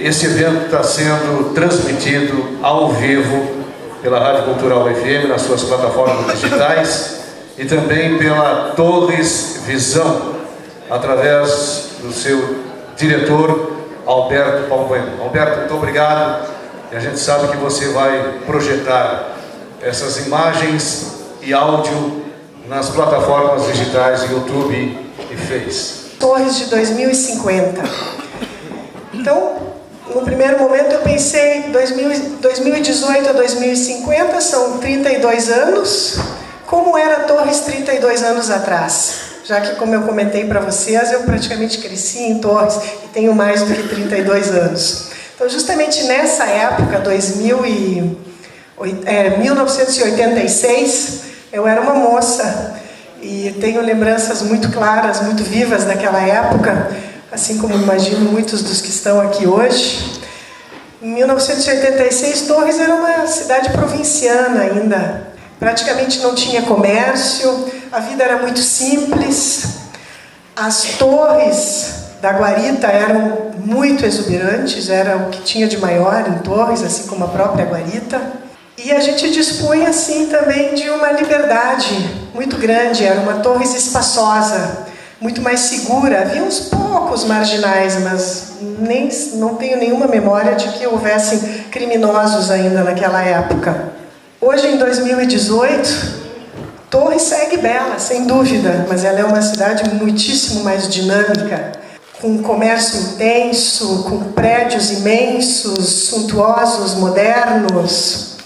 Esse evento está sendo transmitido ao vivo pela Rádio Cultural FM, nas suas plataformas digitais, e também pela Torres Visão, através do seu diretor, Alberto Palmeno. Alberto, muito obrigado. E a gente sabe que você vai projetar essas imagens e áudio nas plataformas digitais YouTube e Face. Torres de 2050. Então, no primeiro momento eu pensei, 2018 a 2050 são 32 anos. Como era Torres 32 anos atrás? Já que, como eu comentei para vocês, eu praticamente cresci em Torres e tenho mais do que 32 anos. Então, justamente nessa época, 1986, eu era uma moça e tenho lembranças muito claras, muito vivas daquela época, assim como imagino muitos dos que estão aqui hoje. Em 1986, Torres era uma cidade provinciana ainda. Praticamente não tinha comércio, a vida era muito simples. As torres da guarita eram muito exuberantes, era o que tinha de maior em Torres, assim como a própria guarita. E a gente dispunha, assim, também de uma liberdade muito grande, era uma Torres espaçosa, muito mais segura. Havia uns poucos marginais, mas não tenho nenhuma memória de que houvessem criminosos ainda naquela época. Hoje, em 2018, Torres segue bela, sem dúvida, mas ela é uma cidade muitíssimo mais dinâmica, com um comércio intenso, com prédios imensos, suntuosos, modernos.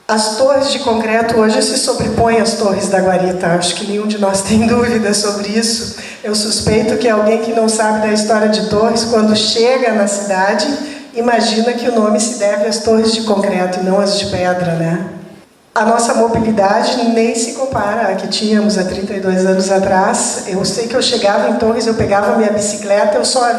As torres de concreto hoje se sobrepõem às torres da guarita. Acho que nenhum de nós tem dúvida sobre isso. Eu suspeito que alguém que não sabe da história de Torres, quando chega na cidade, imagina que o nome se deve às torres de concreto e não às de pedra, né? A nossa mobilidade nem se compara à que tínhamos há 32 anos atrás. Eu sei que eu chegava em Torres, eu pegava minha bicicleta, eu só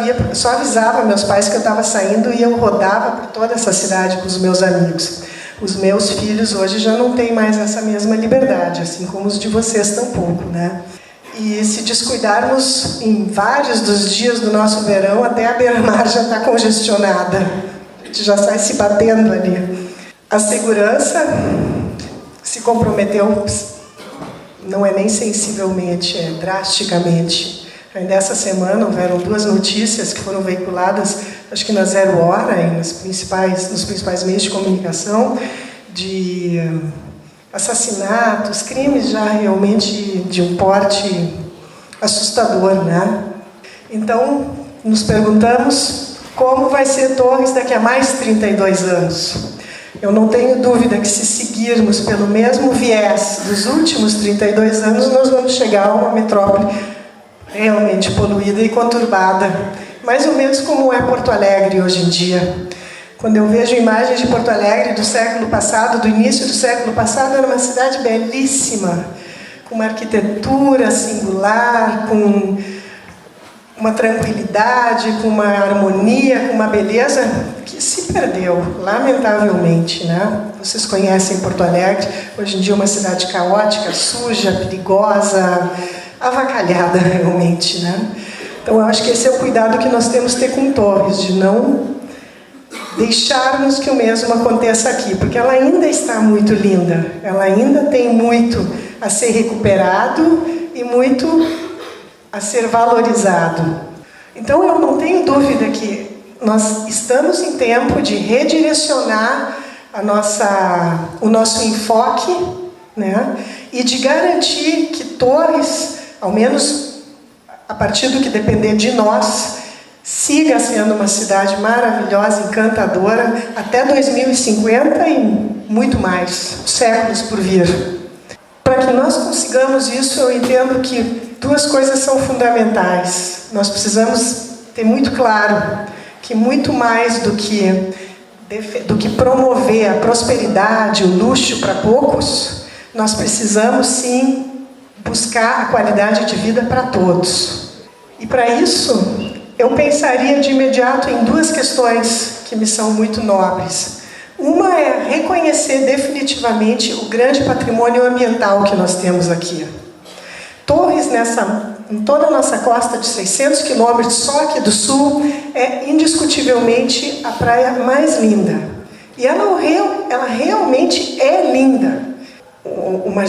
avisava meus pais que eu estava saindo e eu rodava por toda essa cidade com os meus amigos. Os meus filhos hoje já não têm mais essa mesma liberdade, assim como os de vocês tampouco, né? E se descuidarmos, em vários dos dias do nosso verão, até a beira-mar já está congestionada. A gente já sai se batendo ali. A segurança se comprometeu, não é nem sensivelmente, é drasticamente. Ainda essa semana houveram 2 notícias que foram veiculadas, acho que na Zero Hora e nos principais meios de comunicação, de assassinatos, crimes já realmente de um porte assustador, né? Então, nos perguntamos como vai ser Torres daqui a mais 32 anos. Eu não tenho dúvida que, se seguirmos pelo mesmo viés dos últimos 32 anos, nós vamos chegar a uma metrópole realmente poluída e conturbada, mais ou menos como é Porto Alegre hoje em dia. Quando eu vejo imagens de Porto Alegre do século passado, do início do século passado, era uma cidade belíssima, com uma arquitetura singular, com uma tranquilidade, com uma harmonia, com uma beleza que se perdeu, lamentavelmente, né? Vocês conhecem Porto Alegre, hoje em dia é uma cidade caótica, suja, perigosa, avacalhada realmente, né? Então eu acho que esse é o cuidado que nós temos que ter com Torres, de não deixarmos que o mesmo aconteça aqui, porque ela ainda está muito linda, ela ainda tem muito a ser recuperado e muito a ser valorizado. Então eu não tenho dúvida que nós estamos em tempo de redirecionar o nosso enfoque, né? E de garantir que Torres, ao menos a partir do que depender de nós, siga sendo uma cidade maravilhosa, encantadora, até 2050 e muito mais, séculos por vir. Para que nós consigamos isso, eu entendo que 2 coisas são fundamentais. Nós precisamos ter muito claro que muito mais do que promover a prosperidade, o luxo para poucos, nós precisamos sim buscar a qualidade de vida para todos. E para isso, eu pensaria de imediato em 2 questões que me são muito nobres. Uma é reconhecer definitivamente o grande patrimônio ambiental que nós temos aqui. Torres, nessa em toda a nossa costa de 600 quilômetros, só aqui do sul, é indiscutivelmente a praia mais linda. E ela realmente é linda. Uma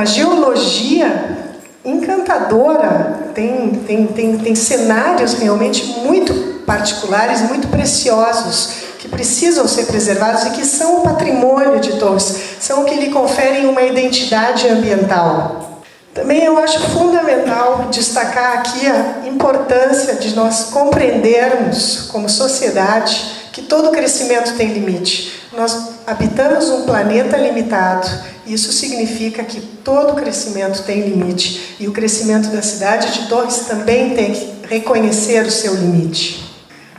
geologia encantadora, tem cenários realmente muito particulares, muito preciosos, que precisam ser preservados e que são o patrimônio de Torres, são o que lhe conferem uma identidade ambiental. Também eu acho fundamental destacar aqui a importância de nós compreendermos, como sociedade, que todo crescimento tem limite. Nós habitamos um planeta limitado. Isso significa que todo crescimento tem limite. E o crescimento da cidade de Torres também tem que reconhecer o seu limite.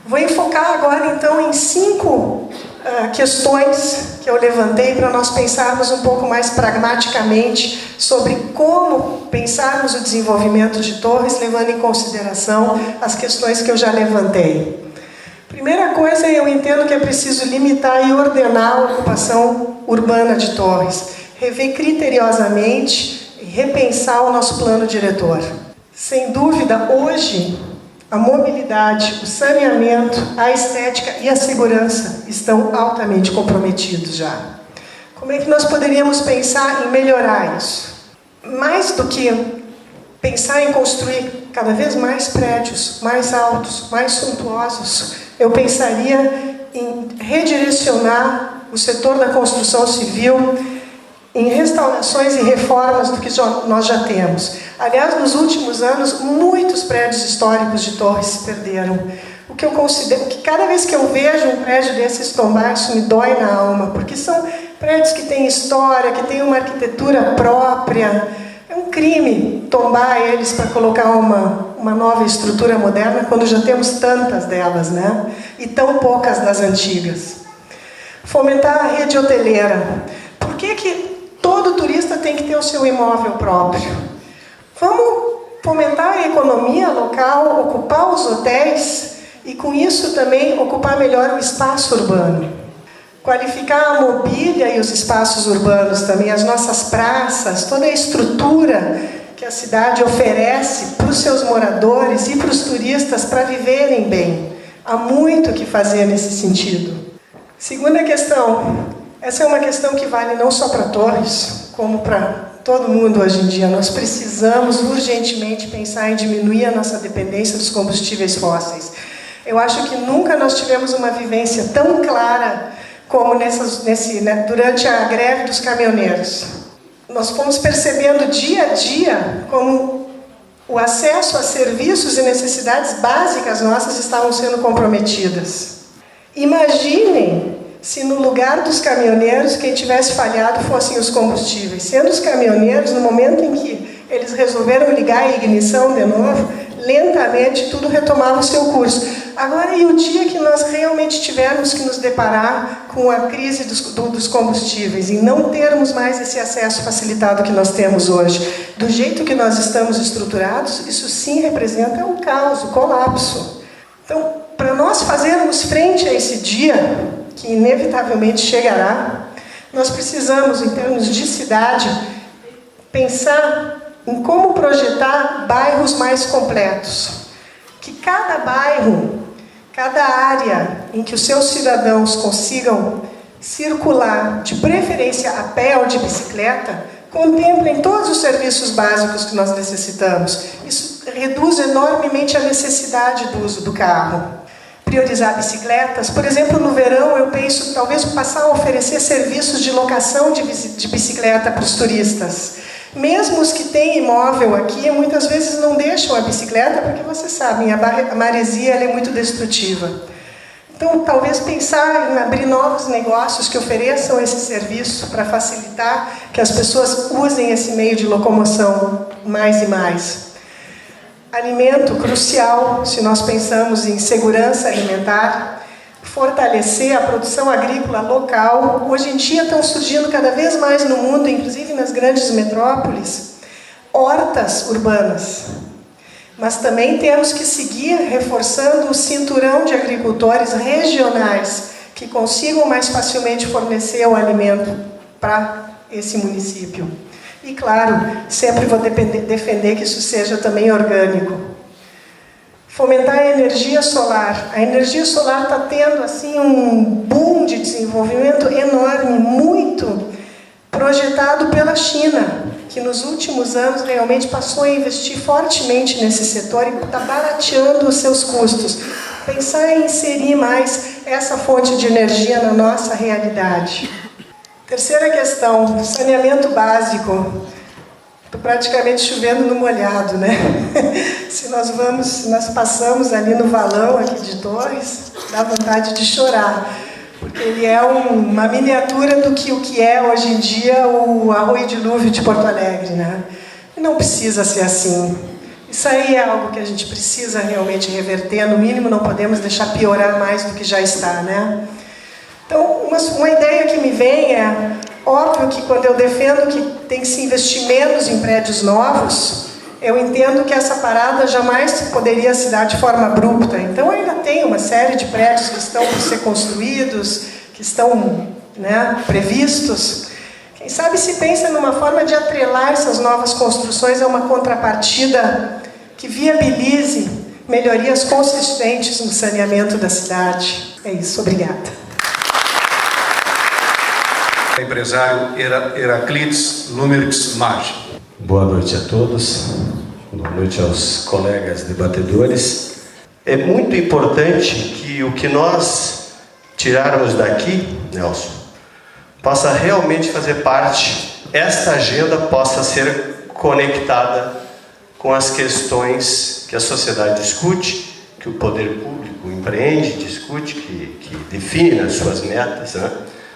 Vou enfocar agora, então, em 5 questões que eu levantei para nós pensarmos um pouco mais pragmaticamente sobre como pensarmos o desenvolvimento de Torres, levando em consideração as questões que eu já levantei. Primeira coisa, eu entendo que é preciso limitar e ordenar a ocupação urbana de Torres, rever criteriosamente e repensar o nosso plano diretor. Sem dúvida, hoje, a mobilidade, o saneamento, a estética e a segurança estão altamente comprometidos já. Como é que nós poderíamos pensar em melhorar isso? Mais do que pensar em construir cada vez mais prédios, mais altos, mais suntuosos, eu pensaria em redirecionar o setor da construção civil em restaurações e reformas do que nós já temos. Aliás, nos últimos anos, muitos prédios históricos de Torres se perderam. O que eu considero que cada vez que eu vejo um prédio desses tombar, isso me dói na alma, porque são prédios que têm história, que têm uma arquitetura própria. É um crime tombar eles para colocar uma nova estrutura moderna, quando já temos tantas delas, né? E tão poucas das antigas. Fomentar a rede hoteleira. Por que todo turista tem que ter o seu imóvel próprio? Vamos fomentar a economia local, ocupar os hotéis e, com isso, também ocupar melhor o espaço urbano. Qualificar a mobília e os espaços urbanos também, as nossas praças, toda a estrutura que a cidade oferece para os seus moradores e para os turistas para viverem bem. Há muito o que fazer nesse sentido. Segunda questão. Essa é uma questão que vale não só para Torres, como para todo mundo hoje em dia. Nós precisamos urgentemente pensar em diminuir a nossa dependência dos combustíveis fósseis. Eu acho que nunca nós tivemos uma vivência tão clara como durante a greve dos caminhoneiros. Nós fomos percebendo dia a dia como o acesso a serviços e necessidades básicas nossas estavam sendo comprometidas. Imaginem se no lugar dos caminhoneiros quem tivesse falhado fossem os combustíveis. Sendo os caminhoneiros, no momento em que eles resolveram ligar a ignição de novo, lentamente tudo retomava o seu curso. Agora, e o dia que nós realmente tivermos que nos deparar com a crise dos combustíveis e não termos mais esse acesso facilitado que nós temos hoje, do jeito que nós estamos estruturados, isso sim representa um caos, um colapso. Então, para nós fazermos frente a esse dia, que inevitavelmente chegará, nós precisamos, em termos de cidade, pensar em como projetar bairros mais completos. Que cada bairro, cada área em que os seus cidadãos consigam circular, de preferência a pé ou de bicicleta, contemplem todos os serviços básicos que nós necessitamos. Isso reduz enormemente a necessidade do uso do carro. Priorizar bicicletas. Por exemplo, no verão eu penso talvez passar a oferecer serviços de locação de bicicleta para os turistas. Mesmo os que têm imóvel aqui, muitas vezes não deixam a bicicleta, porque vocês sabem, a maresia ela é muito destrutiva. Então, talvez pensar em abrir novos negócios que ofereçam esse serviço para facilitar que as pessoas usem esse meio de locomoção mais e mais. Alimento crucial, se nós pensamos em segurança alimentar, fortalecer a produção agrícola local. Hoje em dia estão surgindo cada vez mais no mundo, inclusive nas grandes metrópoles, hortas urbanas. Mas também temos que seguir reforçando o cinturão de agricultores regionais que consigam mais facilmente fornecer o alimento para esse município. E, claro, sempre vou defender que isso seja também orgânico. Fomentar a energia solar. A energia solar está tendo assim, um boom de desenvolvimento enorme, muito projetado pela China, que nos últimos anos realmente passou a investir fortemente nesse setor e está barateando os seus custos. Pensar em inserir mais essa fonte de energia na nossa realidade. Terceira questão, saneamento básico. Estou praticamente chovendo no molhado, né? Se nós passamos ali no valão aqui de Torres, dá vontade de chorar, porque ele é uma miniatura do que o que é hoje em dia o Arroio Dilúvio de Porto Alegre, né? E não precisa ser assim. Isso aí é algo que a gente precisa realmente reverter, no mínimo não podemos deixar piorar mais do que já está, né? Então, uma ideia que me vem é, óbvio que quando eu defendo que tem que se investir menos em prédios novos, eu entendo que essa parada jamais poderia se dar de forma abrupta. Então, ainda tem uma série de prédios que estão por ser construídos, que estão, né, previstos. Quem sabe se pensa numa forma de atrelar essas novas construções a uma contrapartida que viabilize melhorias consistentes no saneamento da cidade. É isso, obrigada. Empresário Heraclides Lumerix Maggi. Boa noite a todos, boa noite aos colegas debatedores. É muito importante que o que nós tirarmos daqui, Nelson, possa realmente fazer parte, esta agenda possa ser conectada com as questões que a sociedade discute, que o poder público empreende, discute, que define as suas metas, né?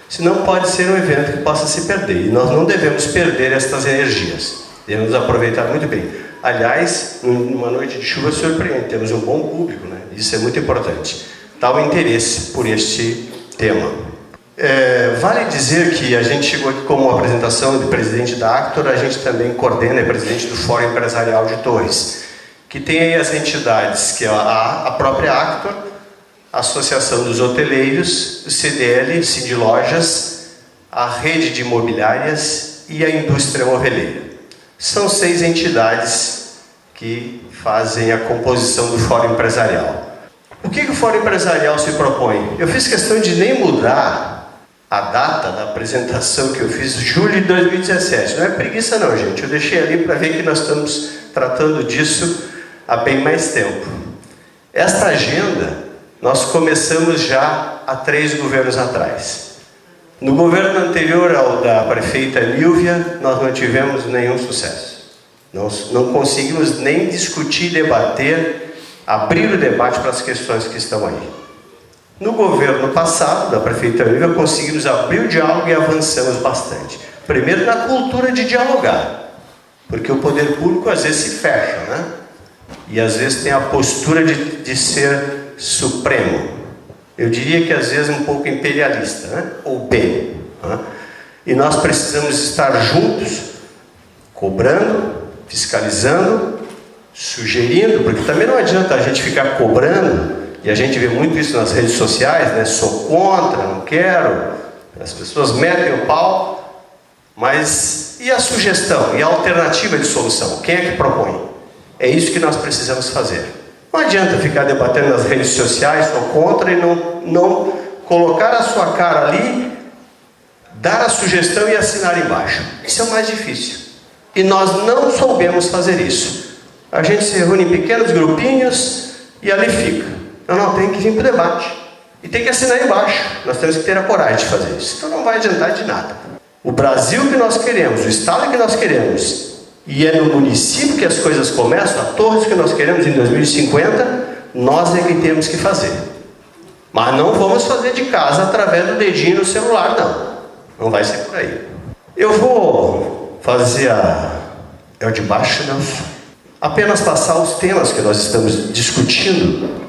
Senão pode ser um evento que possa se perder. E nós não devemos perder estas energias. Devemos aproveitar muito bem. Aliás, numa noite de chuva surpreende. Temos um bom público, né? Isso é muito importante. Tal interesse por este tema. Vale dizer que a gente chegou aqui como apresentação do presidente da Actor, a gente também coordena, é presidente do Fórum Empresarial de Torres, que tem aí as entidades, que é a própria Actor, a Associação dos Hoteleiros, o CDL, Sindilojas, a Rede de Imobiliárias e a Indústria Moveleira. São 6 entidades que fazem a composição do Fórum Empresarial. O que o Fórum Empresarial se propõe? Eu fiz questão de nem mudar a data da apresentação que eu fiz, julho de 2017. Não é preguiça não, gente. Eu deixei ali para ver que nós estamos tratando disso há bem mais tempo. Esta agenda nós começamos já há 3 governos atrás. No governo anterior ao da prefeita Nilvia, nós não tivemos nenhum sucesso. Nós não conseguimos nem discutir, debater, abrir o debate para as questões que estão aí. No governo passado, da prefeita Nilvia, conseguimos abrir o diálogo e avançamos bastante. Primeiro na cultura de dialogar, porque o poder público às vezes se fecha, né? E às vezes tem a postura de ser supremo, eu diria que às vezes um pouco imperialista, né? Ou bem, né? E nós precisamos estar juntos, cobrando, fiscalizando, sugerindo, porque também não adianta a gente ficar cobrando, e a gente vê muito isso nas redes sociais, né? Sou contra, não quero, as pessoas metem o pau, mas e a sugestão, e a alternativa de solução? Quem é que propõe? É isso que nós precisamos fazer. Não adianta ficar debatendo nas redes sociais, sou contra, e não colocar a sua cara ali, dar a sugestão e assinar embaixo. Isso é o mais difícil. E nós não soubemos fazer isso. A gente se reúne em pequenos grupinhos e ali fica. Não, tem que vir para o debate. E tem que assinar embaixo. Nós temos que ter a coragem de fazer isso. Então não vai adiantar de nada. O Brasil que nós queremos, o Estado que nós queremos, e é no município que as coisas começam, a Torres que nós queremos em 2050, nós é que temos que fazer. Mas não vamos fazer de casa através do dedinho no celular, não. Não vai ser por aí. Eu vou fazer é o de baixo, Nelson. Apenas passar os temas que nós estamos discutindo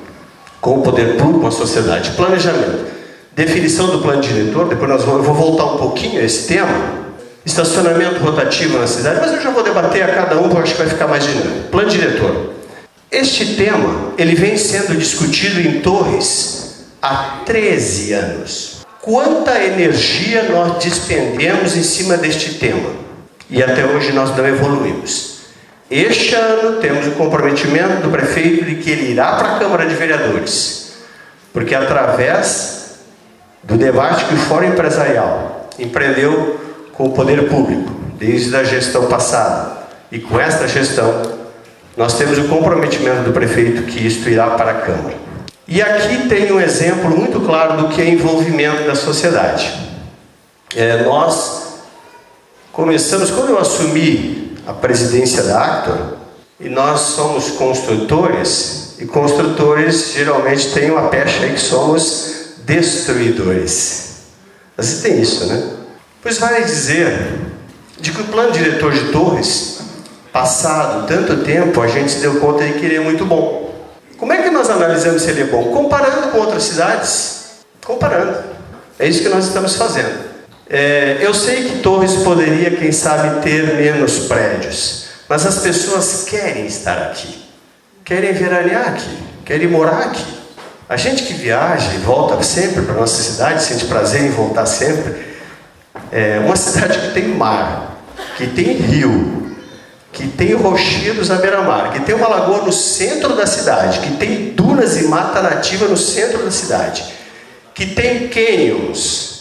com o poder público, com a sociedade. Planejamento. Definição do plano diretor, depois eu vou voltar um pouquinho a esse tema. Estacionamento rotativo na cidade, mas eu já vou debater a cada um, porque eu acho que vai ficar mais dinâmico. Plano diretor. Este tema, ele vem sendo discutido em Torres há 13 anos. Quanta energia nós despendemos em cima deste tema? E até hoje nós não evoluímos. Este ano temos o comprometimento do prefeito de que ele irá para a Câmara de Vereadores, porque através do debate que o Fórum Empresarial empreendeu com o poder público, desde a gestão passada, e com esta gestão, nós temos o comprometimento do prefeito que isto irá para a Câmara. E aqui tem um exemplo muito claro do que é envolvimento da sociedade. Nós começamos, quando eu assumi a presidência da Actor, e nós somos construtores, e construtores geralmente têm uma pecha aí que somos destruidores. Você tem isso, né? Pois vale dizer de que o plano diretor de Torres, passado tanto tempo, a gente se deu conta de que ele é muito bom. Como é que nós analisamos se ele é bom? Comparando com outras cidades. Comparando. É isso que nós estamos fazendo. Eu sei que Torres poderia, quem sabe, ter menos prédios, mas as pessoas querem estar aqui, querem veranear aqui, querem morar aqui. A gente que viaja e volta sempre para a nossa cidade, sente prazer em voltar sempre. É uma cidade que tem mar, que tem rio, que tem rochedos à beira-mar, que tem uma lagoa no centro da cidade, que tem dunas e mata nativa no centro da cidade, que tem cânions,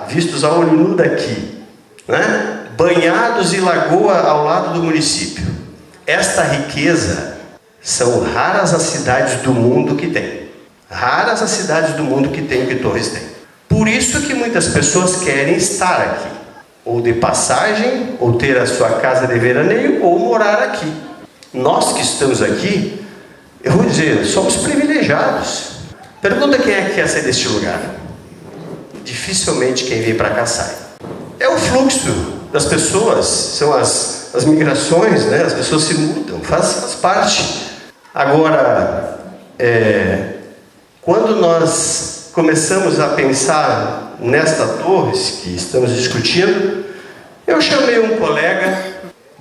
vistos a olho nu daqui, né? Banhados e lagoa ao lado do município. Esta riqueza são raras as cidades do mundo que tem. Raras as cidades do mundo que tem o que Torres tem. Por isso que muitas pessoas querem estar aqui, ou de passagem, ou ter a sua casa de veraneio, ou morar aqui. Nós que estamos aqui, eu vou dizer, somos privilegiados. Pergunta quem é que quer sair deste lugar. Dificilmente quem vem para cá sai. É o fluxo das pessoas, são as migrações, né? As pessoas se mudam, faz parte. Agora, quando nós começamos a pensar nesta Torres que estamos discutindo, eu chamei um colega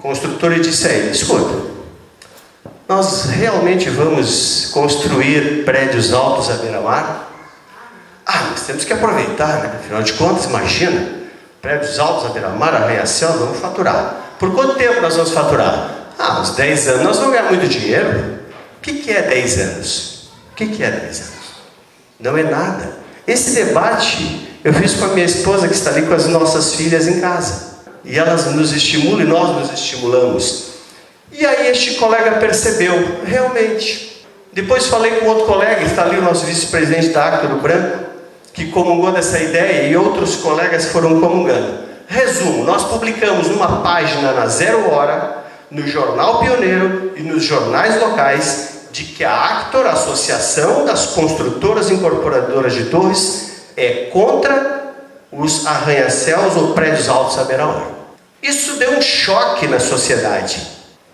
construtor e disse a ele: escuta, nós realmente vamos construir prédios altos à beira-mar? Mas temos que aproveitar, né? Afinal de contas, imagina, prédios altos à beira-mar, arranha-céu, vamos faturar. Por quanto tempo nós vamos faturar? Uns 10 anos, nós vamos ganhar muito dinheiro. O que é 10 anos? O que é 10 anos? Não é nada. Esse debate eu fiz com a minha esposa, que está ali com as nossas filhas em casa. E elas nos estimulam e nós nos estimulamos. E aí este colega percebeu, realmente. Depois falei com outro colega, está ali o nosso vice-presidente da Actor, o Branco, que comungou dessa ideia, e outros colegas foram comungando. Resumo, nós publicamos uma página na 0 Hora, no Jornal Pioneiro e nos jornais locais, de que a Actor, a Associação das Construtoras Incorporadoras de Torres, é contra os arranha-céus ou prédios altos à beira-mar. Isso deu um choque na sociedade,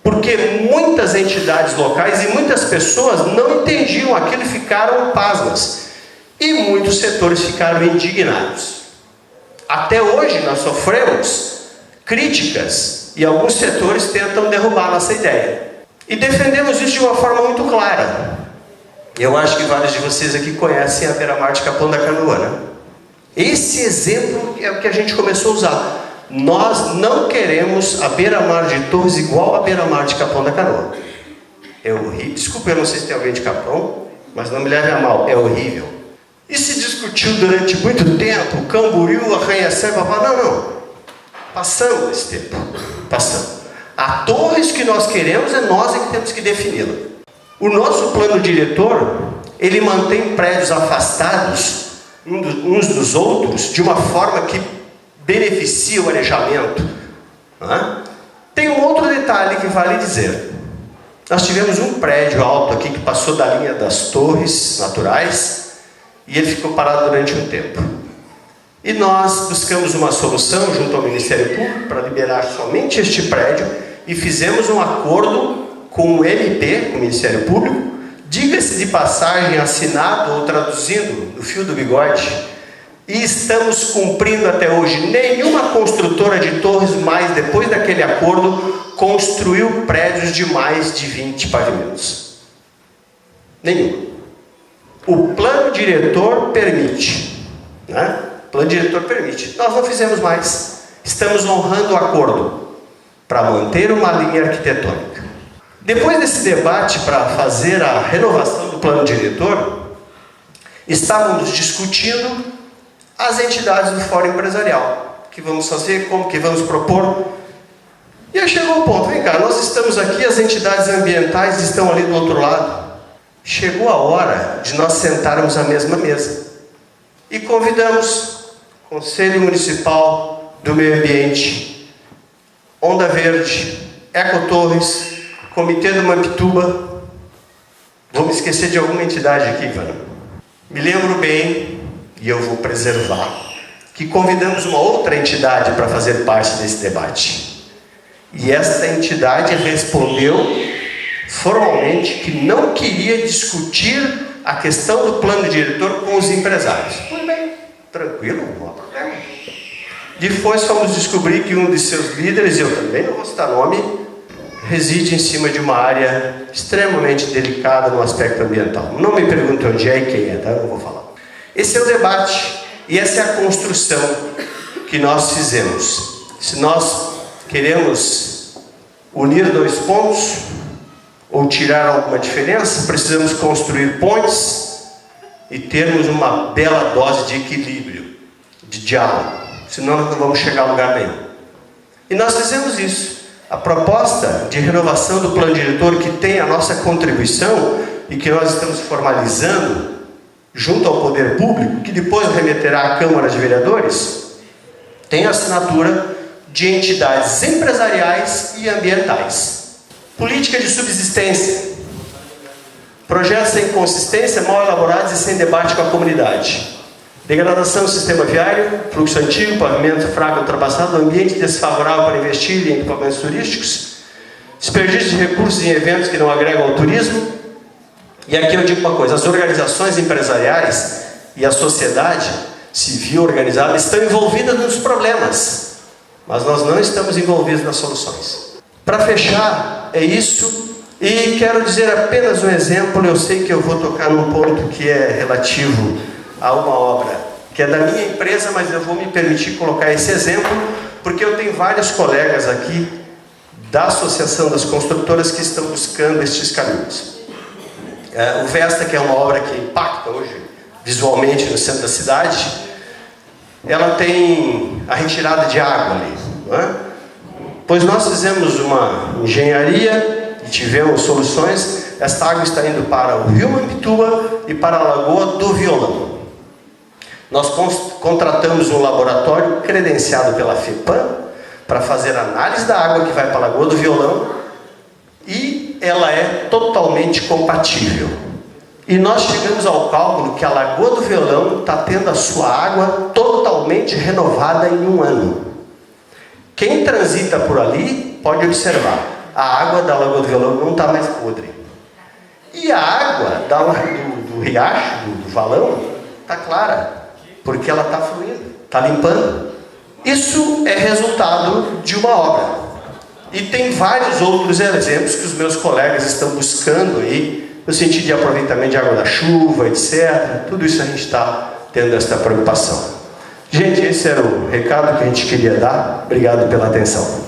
porque muitas entidades locais e muitas pessoas não entendiam aquilo e ficaram pasmas. E muitos setores ficaram indignados. Até hoje nós sofremos críticas e alguns setores tentam derrubar nossa ideia. E defendemos isso de uma forma muito clara. Eu acho que vários de vocês aqui conhecem a beira-mar de Capão da Canoa, né? Esse exemplo é o que a gente começou a usar. Nós não queremos a beira-mar de Torres igual a beira-mar de Capão da Canoa. É horrível. Desculpa, eu não sei se tem alguém de Capão, mas não me leve a mal, é horrível. E se discutiu durante muito tempo, Camboriú, arranha-céu, não. Passamos esse tempo. Passamos. A Torres que nós queremos é nós que temos que defini-la. O nosso plano diretor, ele mantém prédios afastados uns dos outros de uma forma que beneficia o arejamento. Tem um outro detalhe que vale dizer. Nós tivemos um prédio alto aqui que passou da linha das torres naturais e ele ficou parado durante um tempo. E nós buscamos uma solução junto ao Ministério Público para liberar somente este prédio e fizemos um acordo com o MP, com o Ministério Público, diga-se de passagem, assinado ou traduzindo no fio do bigode, e estamos cumprindo até hoje. Nenhuma construtora de torres mais, depois daquele acordo, construiu prédios de mais de 20 pavimentos. Nenhum. O plano diretor permite, né? O plano diretor permite. Nós não fizemos mais. estamos honrando o acordo para manter uma linha arquitetônica. Depois desse debate para fazer a renovação do plano diretor, estávamos discutindo as entidades do Fórum Empresarial. O que vamos fazer, como que vamos propor. E aí chegou o ponto, vem cá, nós estamos aqui, as entidades ambientais estão ali do outro lado. Chegou a hora de nós sentarmos à mesma mesa. E convidamos o Conselho Municipal do Meio Ambiente, Onda Verde, Ecotorres, Comitê do Mampituba. Vou me esquecer de alguma entidade aqui, Ivana. Me lembro bem, e eu vou preservar, que convidamos uma outra entidade para fazer parte desse debate. E essa entidade respondeu formalmente que não queria discutir a questão do plano diretor com os empresários. Pois bem, tranquilo, não há problema. Depois fomos descobrir que um de seus líderes, eu também não vou citar nome, reside em cima de uma área extremamente delicada no aspecto ambiental. Não me pergunte onde é e quem é, tá? Eu não vou falar. Esse é o debate e essa é a construção que nós fizemos. Se nós queremos unir dois pontos ou tirar alguma diferença, precisamos construir pontes e termos uma bela dose de equilíbrio, de diálogo. Senão nós não vamos chegar a lugar nenhum. E nós fizemos isso. A proposta de renovação do plano diretor, que tem a nossa contribuição e que nós estamos formalizando junto ao poder público, que depois remeterá à Câmara de Vereadores, tem a assinatura de entidades empresariais e ambientais. Política de subsistência. Projetos sem consistência, mal elaborados e sem debate com a comunidade. Degradação do sistema viário, fluxo antigo, pavimento fraco ultrapassado, ambiente desfavorável para investir em equipamentos turísticos, desperdício de recursos em eventos que não agregam ao turismo. E aqui eu digo uma coisa, as organizações empresariais e a sociedade civil organizada estão envolvidas nos problemas, mas nós não estamos envolvidos nas soluções. Para fechar, é isso, e quero dizer apenas um exemplo. Eu sei que eu vou tocar num ponto que é relativo a uma obra que é da minha empresa, mas eu vou me permitir colocar esse exemplo, porque eu tenho vários colegas aqui da Associação das Construtoras que estão buscando estes caminhos. O Vesta, que é uma obra que impacta hoje visualmente no centro da cidade, ela tem a retirada de água ali, não é? Pois nós fizemos uma engenharia e tivemos soluções. Esta água está indo para o Rio Mampituba e para a Lagoa do Violão. Nós contratamos um laboratório credenciado pela FEPAM para fazer análise da água que vai para a Lagoa do Violão, e ela é totalmente compatível. E nós chegamos ao cálculo que a Lagoa do Violão está tendo a sua água totalmente renovada em 1 ano. Quem transita por ali pode observar, a água da Lagoa do Violão não está mais podre. E a água do riacho, do valão, está clara, porque ela está fluindo, está limpando. Isso é resultado de uma obra. E tem vários outros exemplos que os meus colegas estão buscando aí, no sentido de aproveitamento de água da chuva, etc. Tudo isso a gente está tendo essa preocupação. Gente, esse era o recado que a gente queria dar. Obrigado pela atenção.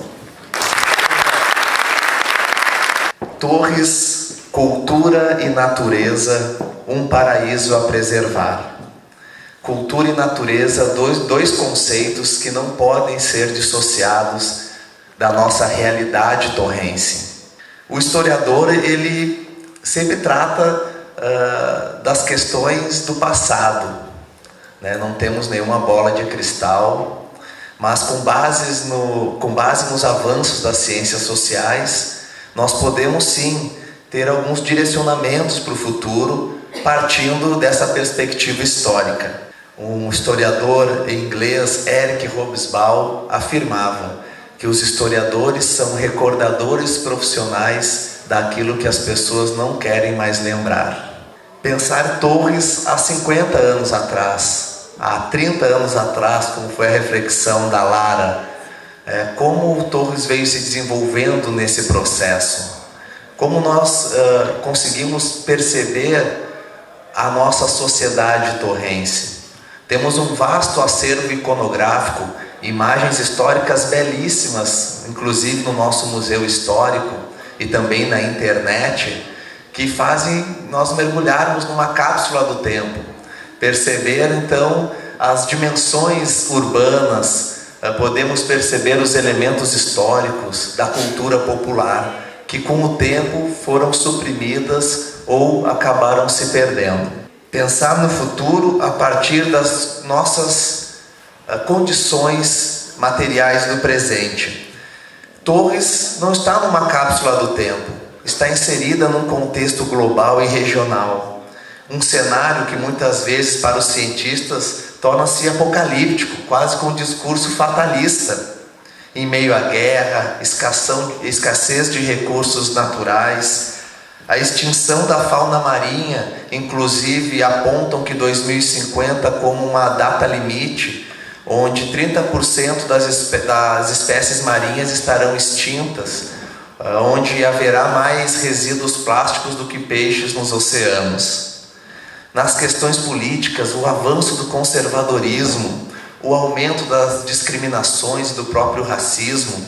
Torres, cultura e natureza, um paraíso a preservar. Cultura e natureza, dois conceitos que não podem ser dissociados da nossa realidade torrense. O historiador, ele sempre trata das questões do passado, né? Não temos nenhuma bola de cristal, mas com base nos avanços das ciências sociais, nós podemos sim ter alguns direcionamentos para o futuro, partindo dessa perspectiva histórica. Um historiador inglês, Eric Hobsbawm, afirmava que os historiadores são recordadores profissionais daquilo que as pessoas não querem mais lembrar. Pensar Torres há 50 anos atrás, há 30 anos atrás, como foi a reflexão da Lara, como o Torres veio se desenvolvendo nesse processo, como nós conseguimos perceber a nossa sociedade torrense. Temos um vasto acervo iconográfico imagens históricas belíssimas, inclusive no nosso museu histórico e também na internet, que fazem nós mergulharmos numa cápsula do tempo, perceber então as dimensões urbanas, podemos perceber os elementos históricos da cultura popular, que com o tempo foram suprimidas ou acabaram se perdendo. Pensar no futuro a partir das nossas condições materiais do presente. Torres não está numa cápsula do tempo, está inserida num contexto global e regional. Um cenário que muitas vezes para os cientistas torna-se apocalíptico, quase com um discurso fatalista. Em meio à guerra, escassez de recursos naturais, a extinção da fauna marinha, inclusive apontam que 2050 como uma data limite, onde 30% das espécies marinhas estarão extintas, onde haverá mais resíduos plásticos do que peixes nos oceanos. Nas questões políticas, o avanço do conservadorismo, o aumento das discriminações e do próprio racismo.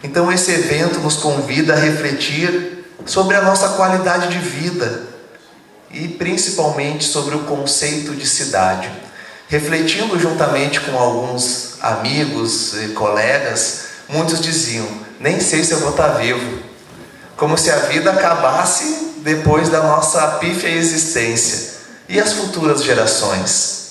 Então esse evento nos convida a refletir sobre a nossa qualidade de vida e principalmente sobre o conceito de cidade. Refletindo juntamente com alguns amigos e colegas, muitos diziam: nem sei se eu vou estar vivo. Como se a vida acabasse depois da nossa pífia existência. E as futuras gerações?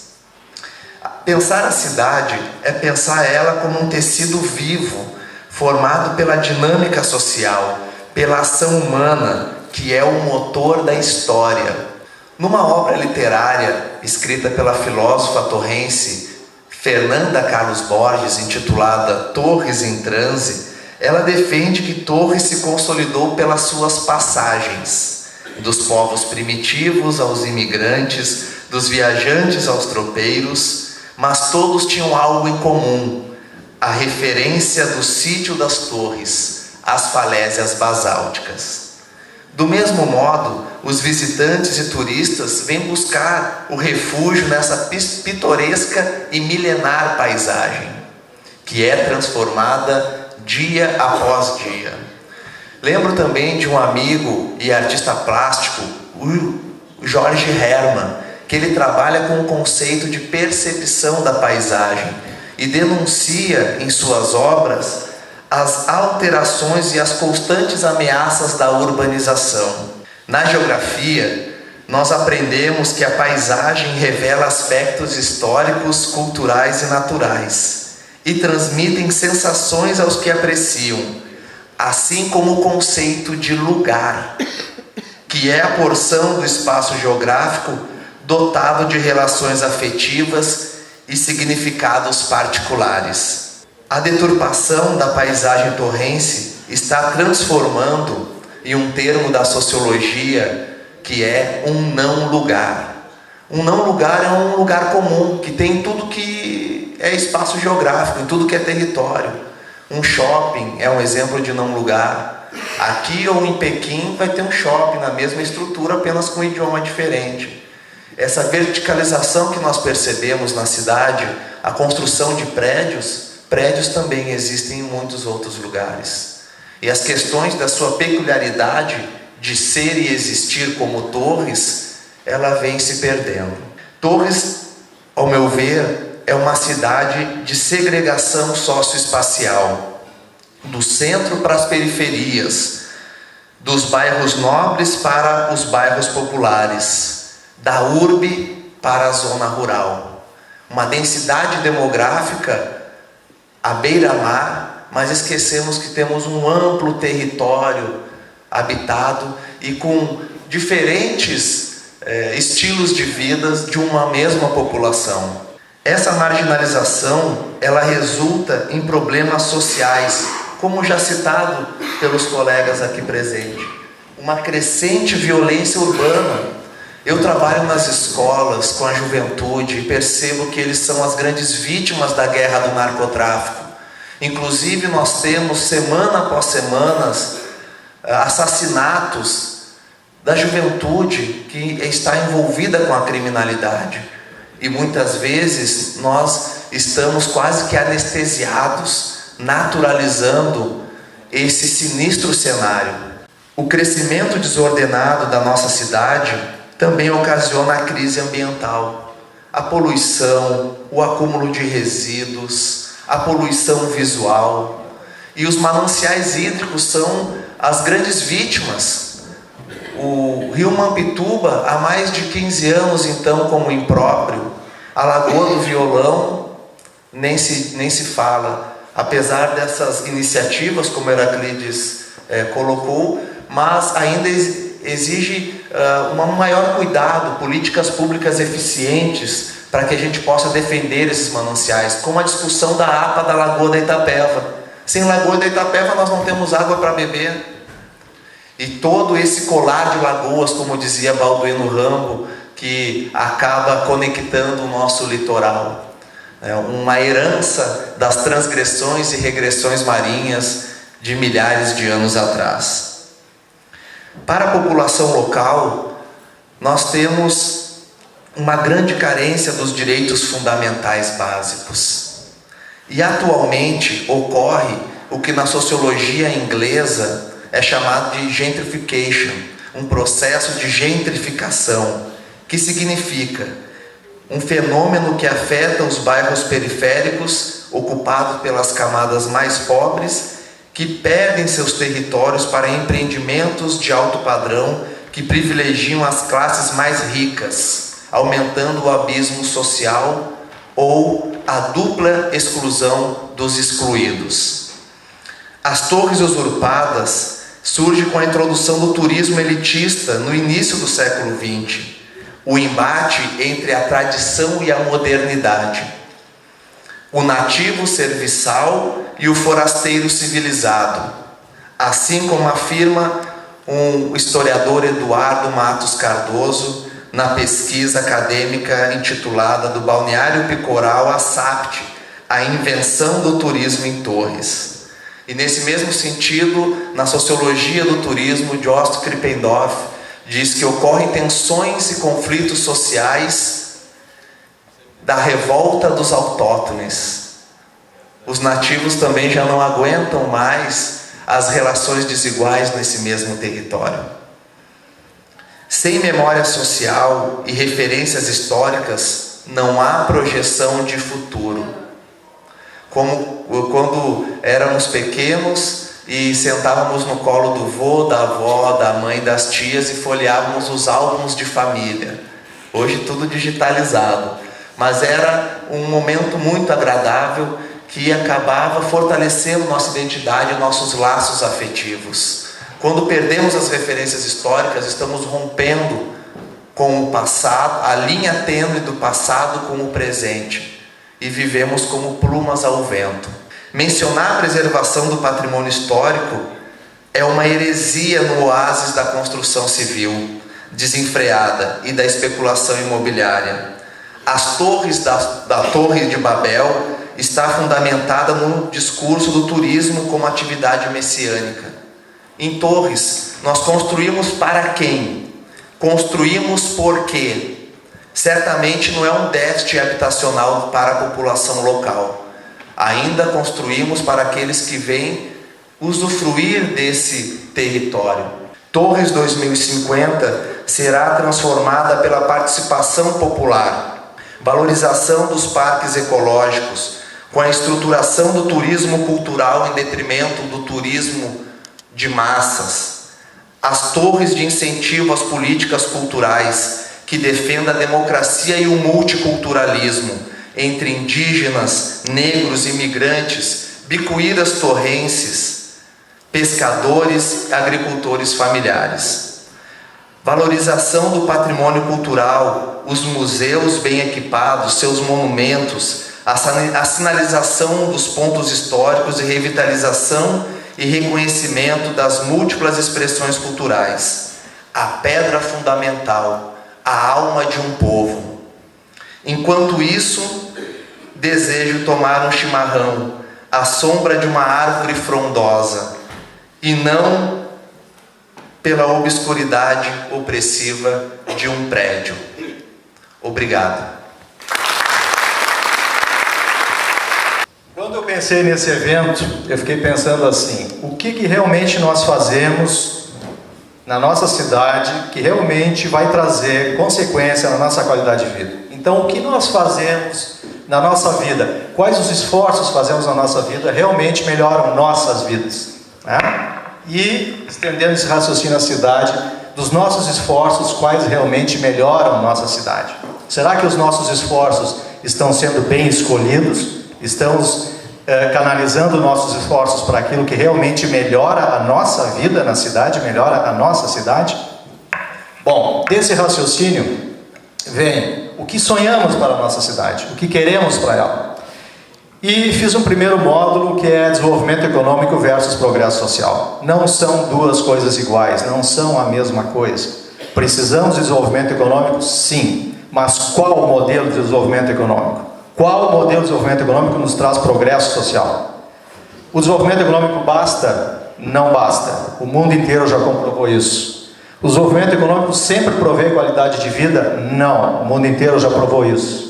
Pensar a cidade é pensar ela como um tecido vivo, formado pela dinâmica social, pela ação humana, que é o motor da história. Numa obra literária escrita pela filósofa torrense Fernanda Carlos Borges, intitulada Torres em Transe, ela defende que Torres se consolidou pelas suas passagens, dos povos primitivos aos imigrantes, dos viajantes aos tropeiros, mas todos tinham algo em comum: a referência do sítio das torres, as falésias basálticas. Do mesmo modo, os visitantes e turistas vêm buscar o refúgio nessa pitoresca e milenar paisagem, que é transformada dia após dia. Lembro também de um amigo e artista plástico, o Jorge Hermann, que ele trabalha com o conceito de percepção da paisagem e denuncia em suas obras as alterações e as constantes ameaças da urbanização. Na geografia, nós aprendemos que a paisagem revela aspectos históricos, culturais e naturais e transmitem sensações aos que apreciam, assim como o conceito de lugar, que é a porção do espaço geográfico dotado de relações afetivas e significados particulares. A deturpação da paisagem torrense está transformando em um termo da sociologia que é um não lugar. Um não lugar é um lugar comum, que tem tudo que é espaço geográfico, em tudo que é território. Um shopping é um exemplo de não lugar. Aqui ou em Pequim vai ter um shopping na mesma estrutura, apenas com um idioma diferente. Essa verticalização que nós percebemos na cidade, a construção de prédios também existem em muitos outros lugares. E as questões da sua peculiaridade de ser e existir como Torres, ela vem se perdendo. Torres, ao meu ver, é uma cidade de segregação socioespacial, do centro para as periferias, dos bairros nobres para os bairros populares, da urbe para a zona rural. Uma densidade demográfica à beira-mar, mas esquecemos que temos um amplo território habitado e com diferentes estilos de vida de uma mesma população. Essa marginalização, ela resulta em problemas sociais, como já citado pelos colegas aqui presentes. Uma crescente violência urbana. Eu trabalho nas escolas com a juventude e percebo que eles são as grandes vítimas da guerra do narcotráfico. Inclusive nós temos semana após semana assassinatos da juventude que está envolvida com a criminalidade. e muitas vezes nós estamos quase que anestesiados, naturalizando esse sinistro cenário. O crescimento desordenado da nossa cidade também ocasiona a crise ambiental. A poluição, o acúmulo de resíduos, a poluição visual. E os mananciais hídricos são as grandes vítimas. O rio Mampituba, há mais de 15 anos, então, como impróprio. A Lagoa do Violão, nem se fala. Apesar dessas iniciativas, como Heraclides colocou, mas ainda exige um maior cuidado, políticas públicas eficientes, para que a gente possa defender esses mananciais, como a discussão da APA da Lagoa da Itapeva. Sem Lagoa da Itapeva nós não temos água para beber. E todo esse colar de lagoas, como dizia Balduino Rambo, que acaba conectando o nosso litoral. É uma herança das transgressões e regressões marinhas de milhares de anos atrás. Para a população local, nós temos uma grande carência dos direitos fundamentais básicos. E atualmente ocorre o que na sociologia inglesa é chamado de gentrification, um processo de gentrificação, que significa um fenômeno que afeta os bairros periféricos, ocupados pelas camadas mais pobres, que perdem seus territórios para empreendimentos de alto padrão que privilegiam as classes mais ricas, aumentando o abismo social ou a dupla exclusão dos excluídos. As torres usurpadas surgem com a introdução do turismo elitista no início do século XX, o embate entre a tradição e a modernidade, o nativo serviçal e o forasteiro civilizado, assim como afirma um historiador, Eduardo Matos Cardoso, na pesquisa acadêmica intitulada Do Balneário Picoral à SAPT, a invenção do turismo em Torres. E nesse mesmo sentido, na sociologia do turismo, Jost Krippendorf diz que ocorrem tensões e conflitos sociais da revolta dos autóctones. Os nativos também já não aguentam mais as relações desiguais nesse mesmo território. Sem memória social e referências históricas, não há projeção de futuro. Como quando éramos pequenos e sentávamos no colo do vô, da avó, da mãe, das tias e folheávamos os álbuns de família. Hoje tudo digitalizado. Mas era um momento muito agradável que acabava fortalecendo nossa identidade e nossos laços afetivos. Quando perdemos as referências históricas, estamos rompendo com o passado, a linha tênue do passado com o presente, e vivemos como plumas ao vento. Mencionar a preservação do patrimônio histórico é uma heresia no oásis da construção civil desenfreada e da especulação imobiliária. As torres da Torre de Babel está fundamentada no discurso do turismo como atividade messiânica. Em Torres, nós construímos para quem? Construímos por quê? Certamente não é um déficit habitacional para a população local. Ainda construímos para aqueles que vêm usufruir desse território. Torres 2050 será transformada pela participação popular, valorização dos parques ecológicos, com a estruturação do turismo cultural em detrimento do turismo de massas. As torres de incentivo às políticas culturais que defendam a democracia e o multiculturalismo entre indígenas, negros, imigrantes, bicuíras torrenses, pescadores e agricultores familiares. Valorização do patrimônio cultural, os museus bem equipados, seus monumentos, a sinalização dos pontos históricos e revitalização e reconhecimento das múltiplas expressões culturais. A pedra fundamental, a alma de um povo. Enquanto isso, desejo tomar um chimarrão à sombra de uma árvore frondosa e não pela obscuridade opressiva de um prédio. Obrigado. pensei nesse evento, eu fiquei pensando assim, o que realmente nós fazemos na nossa cidade que realmente vai trazer consequência na nossa qualidade de vida? Então, o que nós fazemos na nossa vida? Quais os esforços fazemos na nossa vida realmente melhoram nossas vidas? Né? E, estendendo esse raciocínio à cidade, dos nossos esforços, quais realmente melhoram nossa cidade? Será que os nossos esforços estão sendo bem escolhidos? Estamos canalizando nossos esforços para aquilo que realmente melhora a nossa vida na cidade, melhora a nossa cidade? Bom, desse raciocínio vem o que sonhamos para a nossa cidade, o que queremos para ela. E fiz um primeiro módulo que é desenvolvimento econômico versus progresso social. Não são duas coisas iguais, não são a mesma coisa. Precisamos de desenvolvimento econômico? Sim. Mas qual o modelo de desenvolvimento econômico? Qual modelo de desenvolvimento econômico nos traz progresso social? O desenvolvimento econômico basta? Não basta. O mundo inteiro já comprovou isso. O desenvolvimento econômico sempre provê qualidade de vida? Não. O mundo inteiro já provou isso.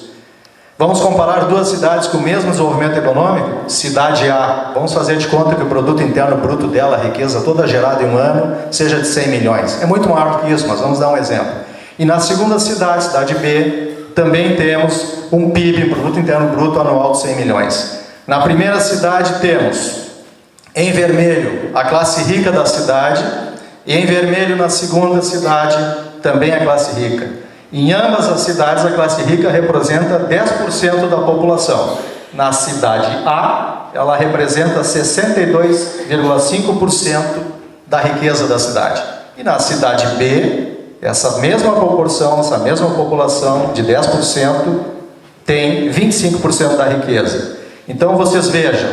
Vamos comparar duas cidades com o mesmo desenvolvimento econômico? Cidade A, vamos fazer de conta que o produto interno bruto dela, a riqueza toda gerada em um ano, seja de 100 milhões. É muito maior do que isso, mas vamos dar um exemplo. E na segunda cidade, cidade B, também temos um PIB, produto interno bruto anual de 100 milhões. Na primeira cidade temos, em vermelho, a classe rica da cidade, e em vermelho na segunda cidade, também a classe rica. Em ambas as cidades, a classe rica representa 10% da população. Na cidade A, ela representa 62,5% da riqueza da cidade. E na cidade B, essa mesma proporção, essa mesma população de 10% tem 25% da riqueza. Então vocês vejam,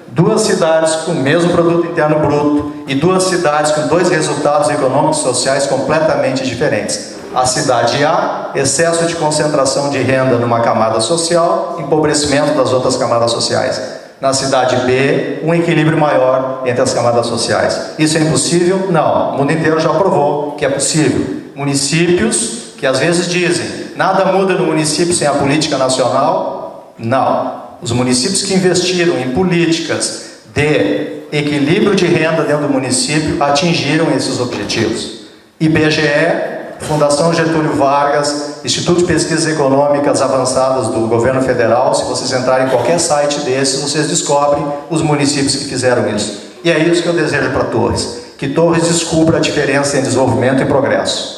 duas cidades com o mesmo produto interno bruto e duas cidades com dois resultados econômicos e sociais completamente diferentes. A cidade A, excesso de concentração de renda numa camada social, empobrecimento das outras camadas sociais. Na cidade B, um equilíbrio maior entre as camadas sociais. Isso é impossível? Não. O mundo inteiro já provou que é possível. Municípios que às vezes dizem, nada muda no município sem a política nacional? Não. Os municípios que investiram em políticas de equilíbrio de renda dentro do município atingiram esses objetivos. IBGE, Fundação Getúlio Vargas, Instituto de Pesquisas Econômicas Avançadas do Governo Federal, se vocês entrarem em qualquer site desses, vocês descobrem os municípios que fizeram isso. E é isso que eu desejo para Torres, que Torres descubra a diferença em desenvolvimento e progresso.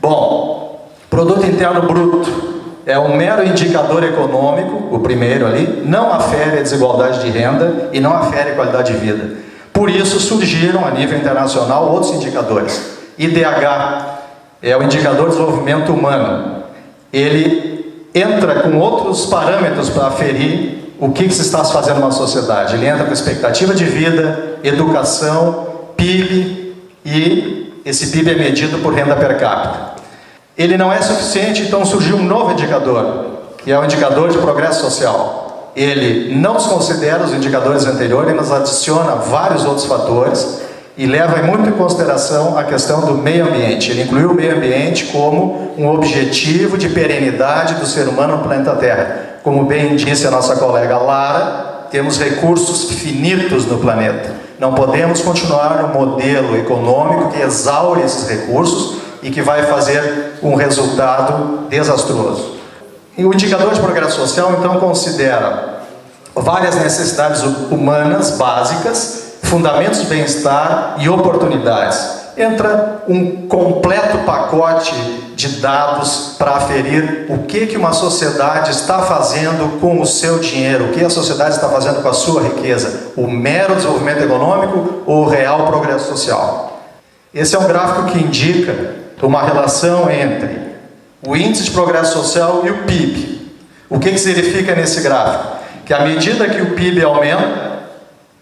Bom, produto interno bruto é um mero indicador econômico, o primeiro ali, não afere a desigualdade de renda e não afere a qualidade de vida. Por isso surgiram a nível internacional outros indicadores. IDH é o indicador de desenvolvimento humano. Ele entra com outros parâmetros para aferir o que se está fazendo na sociedade. Ele entra com expectativa de vida, educação, PIB, e esse PIB é medido por renda per capita. Ele não é suficiente, então surgiu um novo indicador, que é o indicador de progresso social. Ele não desconsidera os indicadores anteriores, mas adiciona vários outros fatores e leva muito em consideração a questão do meio ambiente. Ele incluiu o meio ambiente como um objetivo de perenidade do ser humano no planeta Terra. Como bem disse a nossa colega Lara, temos recursos finitos no planeta. Não podemos continuar no modelo econômico que exaure esses recursos e que vai fazer um resultado desastroso. E o indicador de progresso social, então, considera várias necessidades humanas básicas, fundamentos de bem-estar e oportunidades. Entra um completo pacote de dados para aferir o que uma sociedade está fazendo com o seu dinheiro, o que a sociedade está fazendo com a sua riqueza, o mero desenvolvimento econômico ou o real progresso social. Esse é um gráfico que indica uma relação entre o índice de progresso social e o PIB. O que significa nesse gráfico? Que à medida que o PIB aumenta,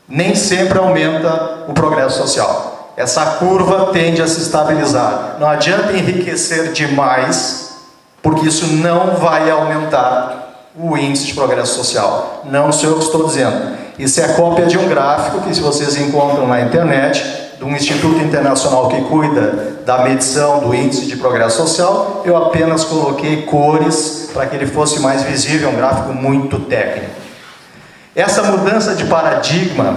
nem sempre aumenta o progresso social. Essa curva tende a se estabilizar. Não adianta enriquecer demais, porque isso não vai aumentar o índice de progresso social. Não sou eu que estou dizendo. Isso é cópia de um gráfico que, se vocês encontram na internet, de um instituto internacional que cuida da medição do índice de progresso social. Eu apenas coloquei cores para que ele fosse mais visível, um gráfico muito técnico. Essa mudança de paradigma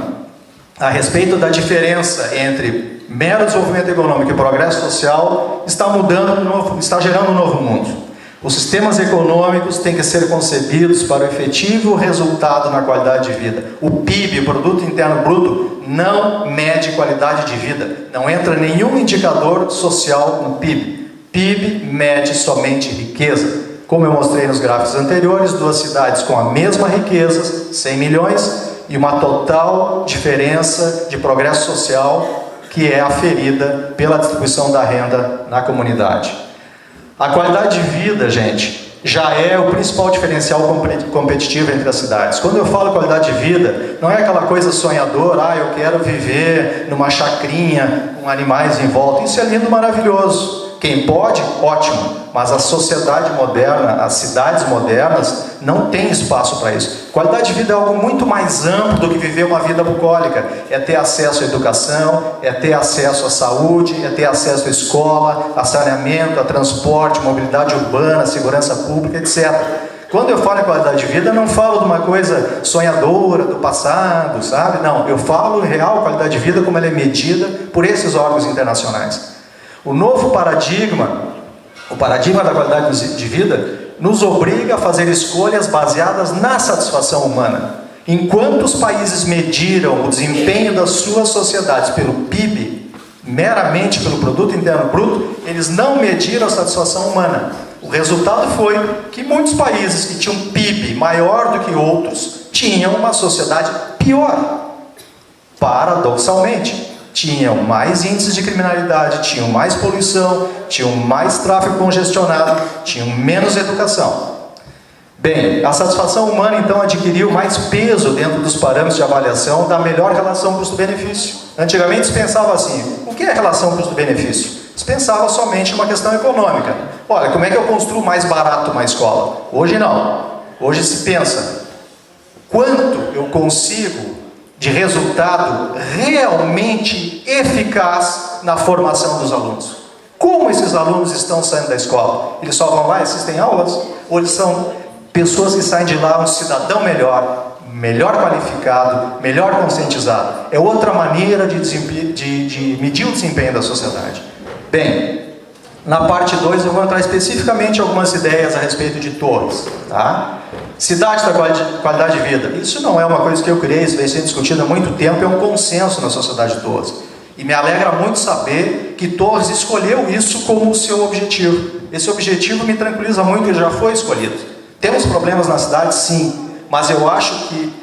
a respeito da diferença entre mero desenvolvimento econômico e progresso social está está gerando um novo mundo. Os sistemas econômicos têm que ser concebidos para o efetivo resultado na qualidade de vida. O PIB, o Produto Interno Bruto, não mede qualidade de vida. Não entra nenhum indicador social no PIB. PIB mede somente riqueza. Como eu mostrei nos gráficos anteriores, duas cidades com a mesma riqueza, 100 milhões, e uma total diferença de progresso social que é aferida pela distribuição da renda na comunidade. A qualidade de vida, gente, já é o principal diferencial competitivo entre as cidades. Quando eu falo qualidade de vida, não é aquela coisa sonhadora, eu quero viver numa chacrinha com animais em volta. Isso é lindo, maravilhoso. Quem pode, ótimo. Mas a sociedade moderna, as cidades modernas, não tem espaço para isso. Qualidade de vida é algo muito mais amplo do que viver uma vida bucólica. É ter acesso à educação, é ter acesso à saúde, é ter acesso à escola, a saneamento, a transporte, mobilidade urbana, segurança pública, etc. Quando eu falo em qualidade de vida, eu não falo de uma coisa sonhadora do passado, sabe? Não, eu falo em real qualidade de vida como ela é medida por esses órgãos internacionais. O novo paradigma, o paradigma da qualidade de vida, nos obriga a fazer escolhas baseadas na satisfação humana. Enquanto os países mediram o desempenho das suas sociedades pelo PIB, meramente pelo Produto Interno Bruto, eles não mediram a satisfação humana. O resultado foi que muitos países que tinham PIB maior do que outros tinham uma sociedade pior. Paradoxalmente, tinham mais índices de criminalidade, tinham mais poluição, tinham mais tráfego congestionado, tinham menos educação. Bem, a satisfação humana então adquiriu mais peso dentro dos parâmetros de avaliação da melhor relação custo-benefício. Antigamente se pensava assim, o que é relação custo-benefício? Se pensava somente uma questão econômica. Olha, como é que eu construo mais barato uma escola? Hoje não. Hoje se pensa, quanto eu consigo de resultado realmente eficaz na formação dos alunos? Como esses alunos estão saindo da escola? Eles só vão lá e assistem aulas? Ou eles são pessoas que saem de lá um cidadão melhor, melhor qualificado, melhor conscientizado? É outra maneira de medir o desempenho da sociedade. Bem, na parte 2 eu vou entrar especificamente algumas ideias a respeito de torres, tá? Cidade da qualidade de vida. Isso não é uma coisa que eu criei, isso vem sendo discutido há muito tempo, é um consenso na sociedade de Torres. E me alegra muito saber que Torres escolheu isso como o seu objetivo. Esse objetivo me tranquiliza muito, ele já foi escolhido. Temos problemas na cidade? Sim. Mas eu acho que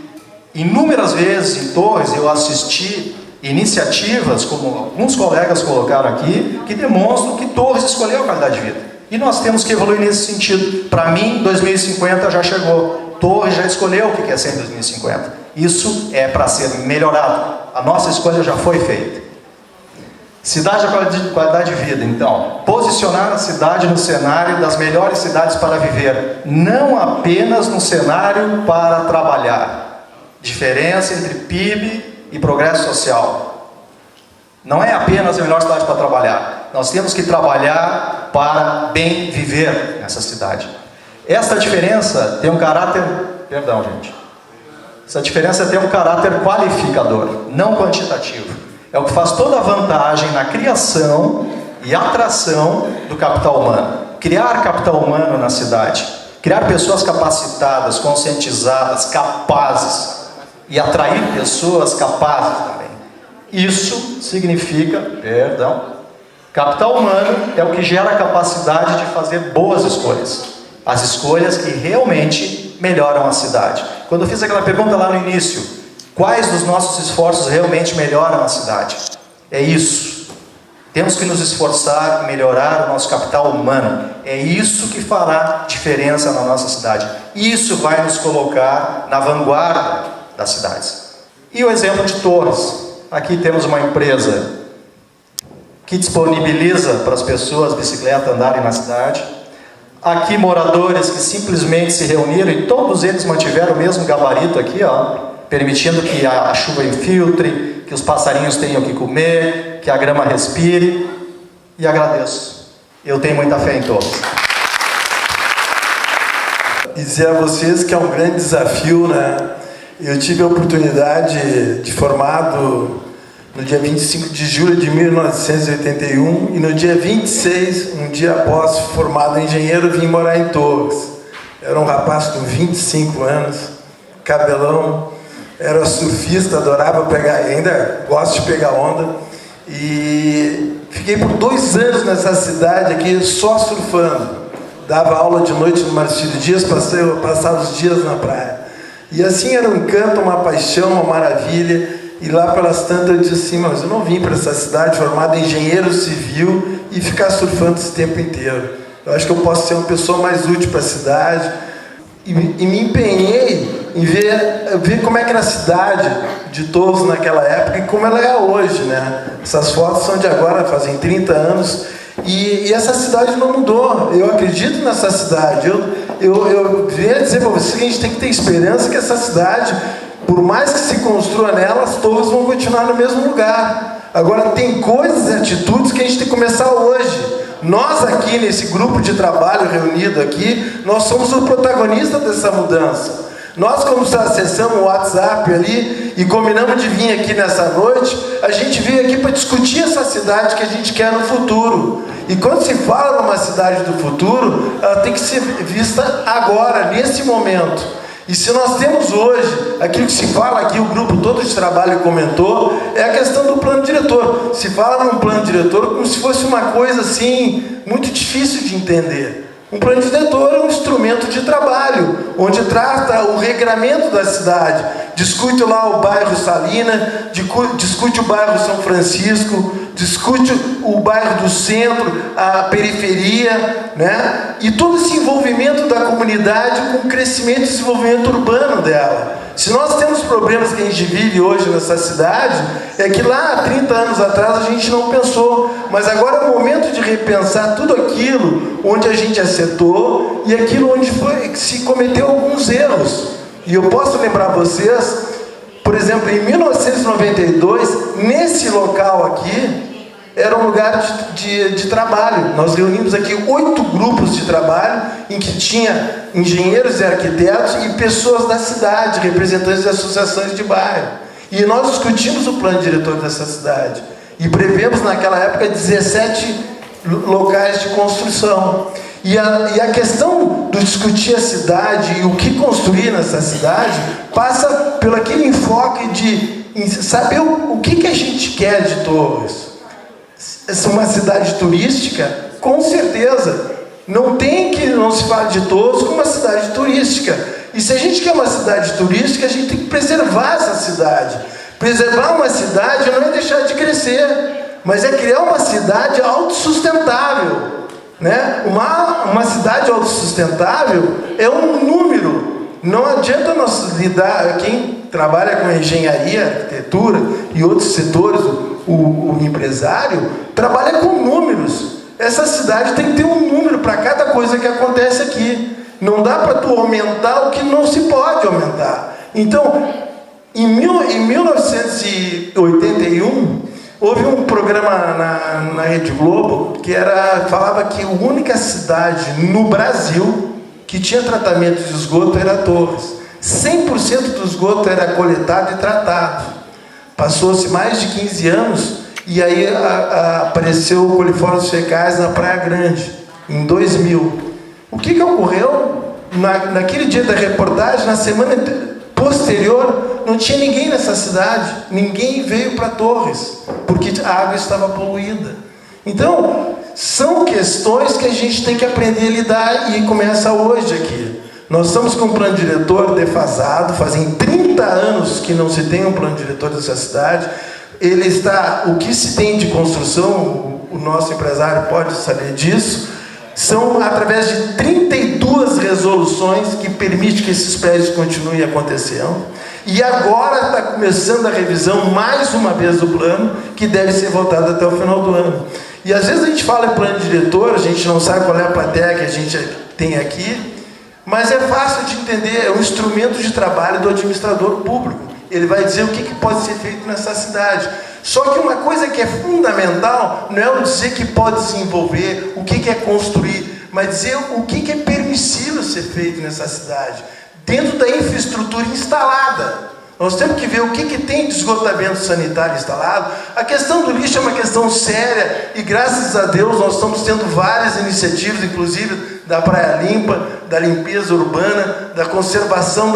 inúmeras vezes em Torres eu assisti iniciativas, como alguns colegas colocaram aqui, que demonstram que Torres escolheu a qualidade de vida. E nós temos que evoluir nesse sentido. Para mim, 2050 já chegou. Torres já escolheu o que quer ser em 2050. Isso é para ser melhorado. A nossa escolha já foi feita. Cidade de qualidade de vida, então. Posicionar a cidade no cenário das melhores cidades para viver. Não apenas no cenário para trabalhar. Diferença entre PIB e progresso social. Não é apenas a melhor cidade para trabalhar. Nós temos que trabalhar para bem viver nessa cidade. Essa diferença tem um caráter... Perdão, gente. Essa diferença tem um caráter qualificador, não quantitativo. É o que faz toda a vantagem na criação e atração do capital humano. Criar capital humano na cidade. Criar pessoas capacitadas, conscientizadas, capazes. E atrair pessoas capazes também. Isso significa... Capital humano é o que gera a capacidade de fazer boas escolhas. As escolhas que realmente melhoram a cidade. Quando eu fiz aquela pergunta lá no início, quais dos nossos esforços realmente melhoram a cidade? É isso. Temos que nos esforçar em melhorar o nosso capital humano. É isso que fará diferença na nossa cidade. Isso vai nos colocar na vanguarda das cidades. E o exemplo de Torres. Aqui temos uma empresa que disponibiliza para as pessoas bicicleta andarem na cidade. Aqui moradores que simplesmente se reuniram e todos eles mantiveram o mesmo gabarito aqui, ó, permitindo que a chuva infiltre, que os passarinhos tenham o que comer, que a grama respire. E agradeço. Eu tenho muita fé em todos. Dizer a vocês que é um grande desafio, né? Eu tive a oportunidade de formado no dia 25 de julho de 1981 e no dia 26, um dia após formado engenheiro, vim morar em Torres. Era um rapaz com 25 anos, cabelão, era surfista, adorava pegar, ainda gosto de pegar onda. E fiquei por 2 anos nessa cidade aqui só surfando. Dava aula de noite no Marcílio Dias, passava os dias na praia. E assim era um encanto, uma paixão, uma maravilha. E lá pelas tantas eu disse assim, mas eu não vim para essa cidade formado em engenheiro civil e ficar surfando esse tempo inteiro. Eu acho que eu posso ser uma pessoa mais útil para a cidade. E me empenhei em ver como é que era a cidade de Torres naquela época e como ela é hoje, né? Essas fotos são de agora, fazem 30 anos. E essa cidade não mudou. Eu acredito nessa cidade. Eu queria dizer para vocês que a gente tem que ter esperança que essa cidade, por mais que se construa nela, as torres vão continuar no mesmo lugar. Agora, tem coisas e atitudes que a gente tem que começar hoje. Nós aqui, nesse grupo de trabalho reunido aqui, nós somos os protagonistas dessa mudança. Nós, como acessamos o WhatsApp ali e combinamos de vir aqui nessa noite, a gente veio aqui para discutir essa cidade que a gente quer no futuro. E quando se fala numa cidade do futuro, ela tem que ser vista agora, nesse momento. E se nós temos hoje, aquilo que se fala aqui, o grupo todo de trabalho comentou, é a questão do plano diretor. Se fala num plano diretor como se fosse uma coisa assim, muito difícil de entender. Um plano diretor é um instrumento de trabalho, onde trata o regramento da cidade. Discute lá o bairro Salina, discute o bairro São Francisco, discute o bairro do centro, a periferia, né? E todo esse envolvimento da comunidade com o crescimento e desenvolvimento urbano dela. Se nós temos problemas que a gente vive hoje nessa cidade, é que lá há 30 anos atrás a gente não pensou, mas agora é o momento de repensar tudo aquilo onde a gente acertou e aquilo onde se cometeu alguns erros. E eu posso lembrar vocês, por exemplo, em 1992, nesse local aqui, era um lugar de trabalho. Nós reunimos aqui 8 grupos de trabalho, em que tinha engenheiros e arquitetos e pessoas da cidade, representantes de associações de bairro. E nós discutimos o plano diretor dessa cidade. E prevemos naquela época 17 locais de construção. E a questão do discutir a cidade e o que construir nessa cidade passa pelo aquele enfoque de saber o que a gente quer de Torres. Essa é uma cidade turística? Com certeza. Não se fala de Torres como uma cidade turística. E se a gente quer uma cidade turística, a gente tem que preservar essa cidade. Preservar uma cidade não é deixar de crescer, mas é criar uma cidade autossustentável. Né? Uma cidade autossustentável é um número. Não adianta nós lidar, quem trabalha com engenharia, arquitetura e outros setores, o empresário, trabalha com números. Essa cidade tem que ter um número para cada coisa que acontece aqui. Não dá para tu aumentar o que não se pode aumentar. Então, em 1981, houve um programa na Rede Globo que falava que a única cidade no Brasil que tinha tratamento de esgoto era Torres. 100% do esgoto era coletado e tratado. Passou-se mais de 15 anos e aí apareceu o coliformes fecais na Praia Grande, em 2000. O que ocorreu? Naquele dia da reportagem, na semana posterior, não tinha ninguém nessa cidade. Ninguém veio para Torres, porque a água estava poluída. Então, são questões que a gente tem que aprender a lidar e começa hoje aqui. Nós estamos com um plano diretor defasado, fazem 30 anos que não se tem um plano diretor dessa cidade. O que se tem de construção, o nosso empresário pode saber disso, são através de 32 resoluções que permitem que esses prédios continuem acontecendo. E agora está começando a revisão, mais uma vez, do plano, que deve ser votado até o final do ano. E às vezes a gente fala em plano diretor, a gente não sabe qual é a plateia que a gente tem aqui, mas é fácil de entender, é um instrumento de trabalho do administrador público. Ele vai dizer o que pode ser feito nessa cidade. Só que uma coisa que é fundamental não é o dizer que pode desenvolver, o que é construir, mas dizer o que é permissível ser feito nessa cidade. dentro da infraestrutura instalada. Nós temos que ver o que tem de esgotamento sanitário instalado. A questão do lixo é uma questão séria e, graças a Deus, nós estamos tendo várias iniciativas, inclusive da Praia Limpa, da limpeza urbana, da conservação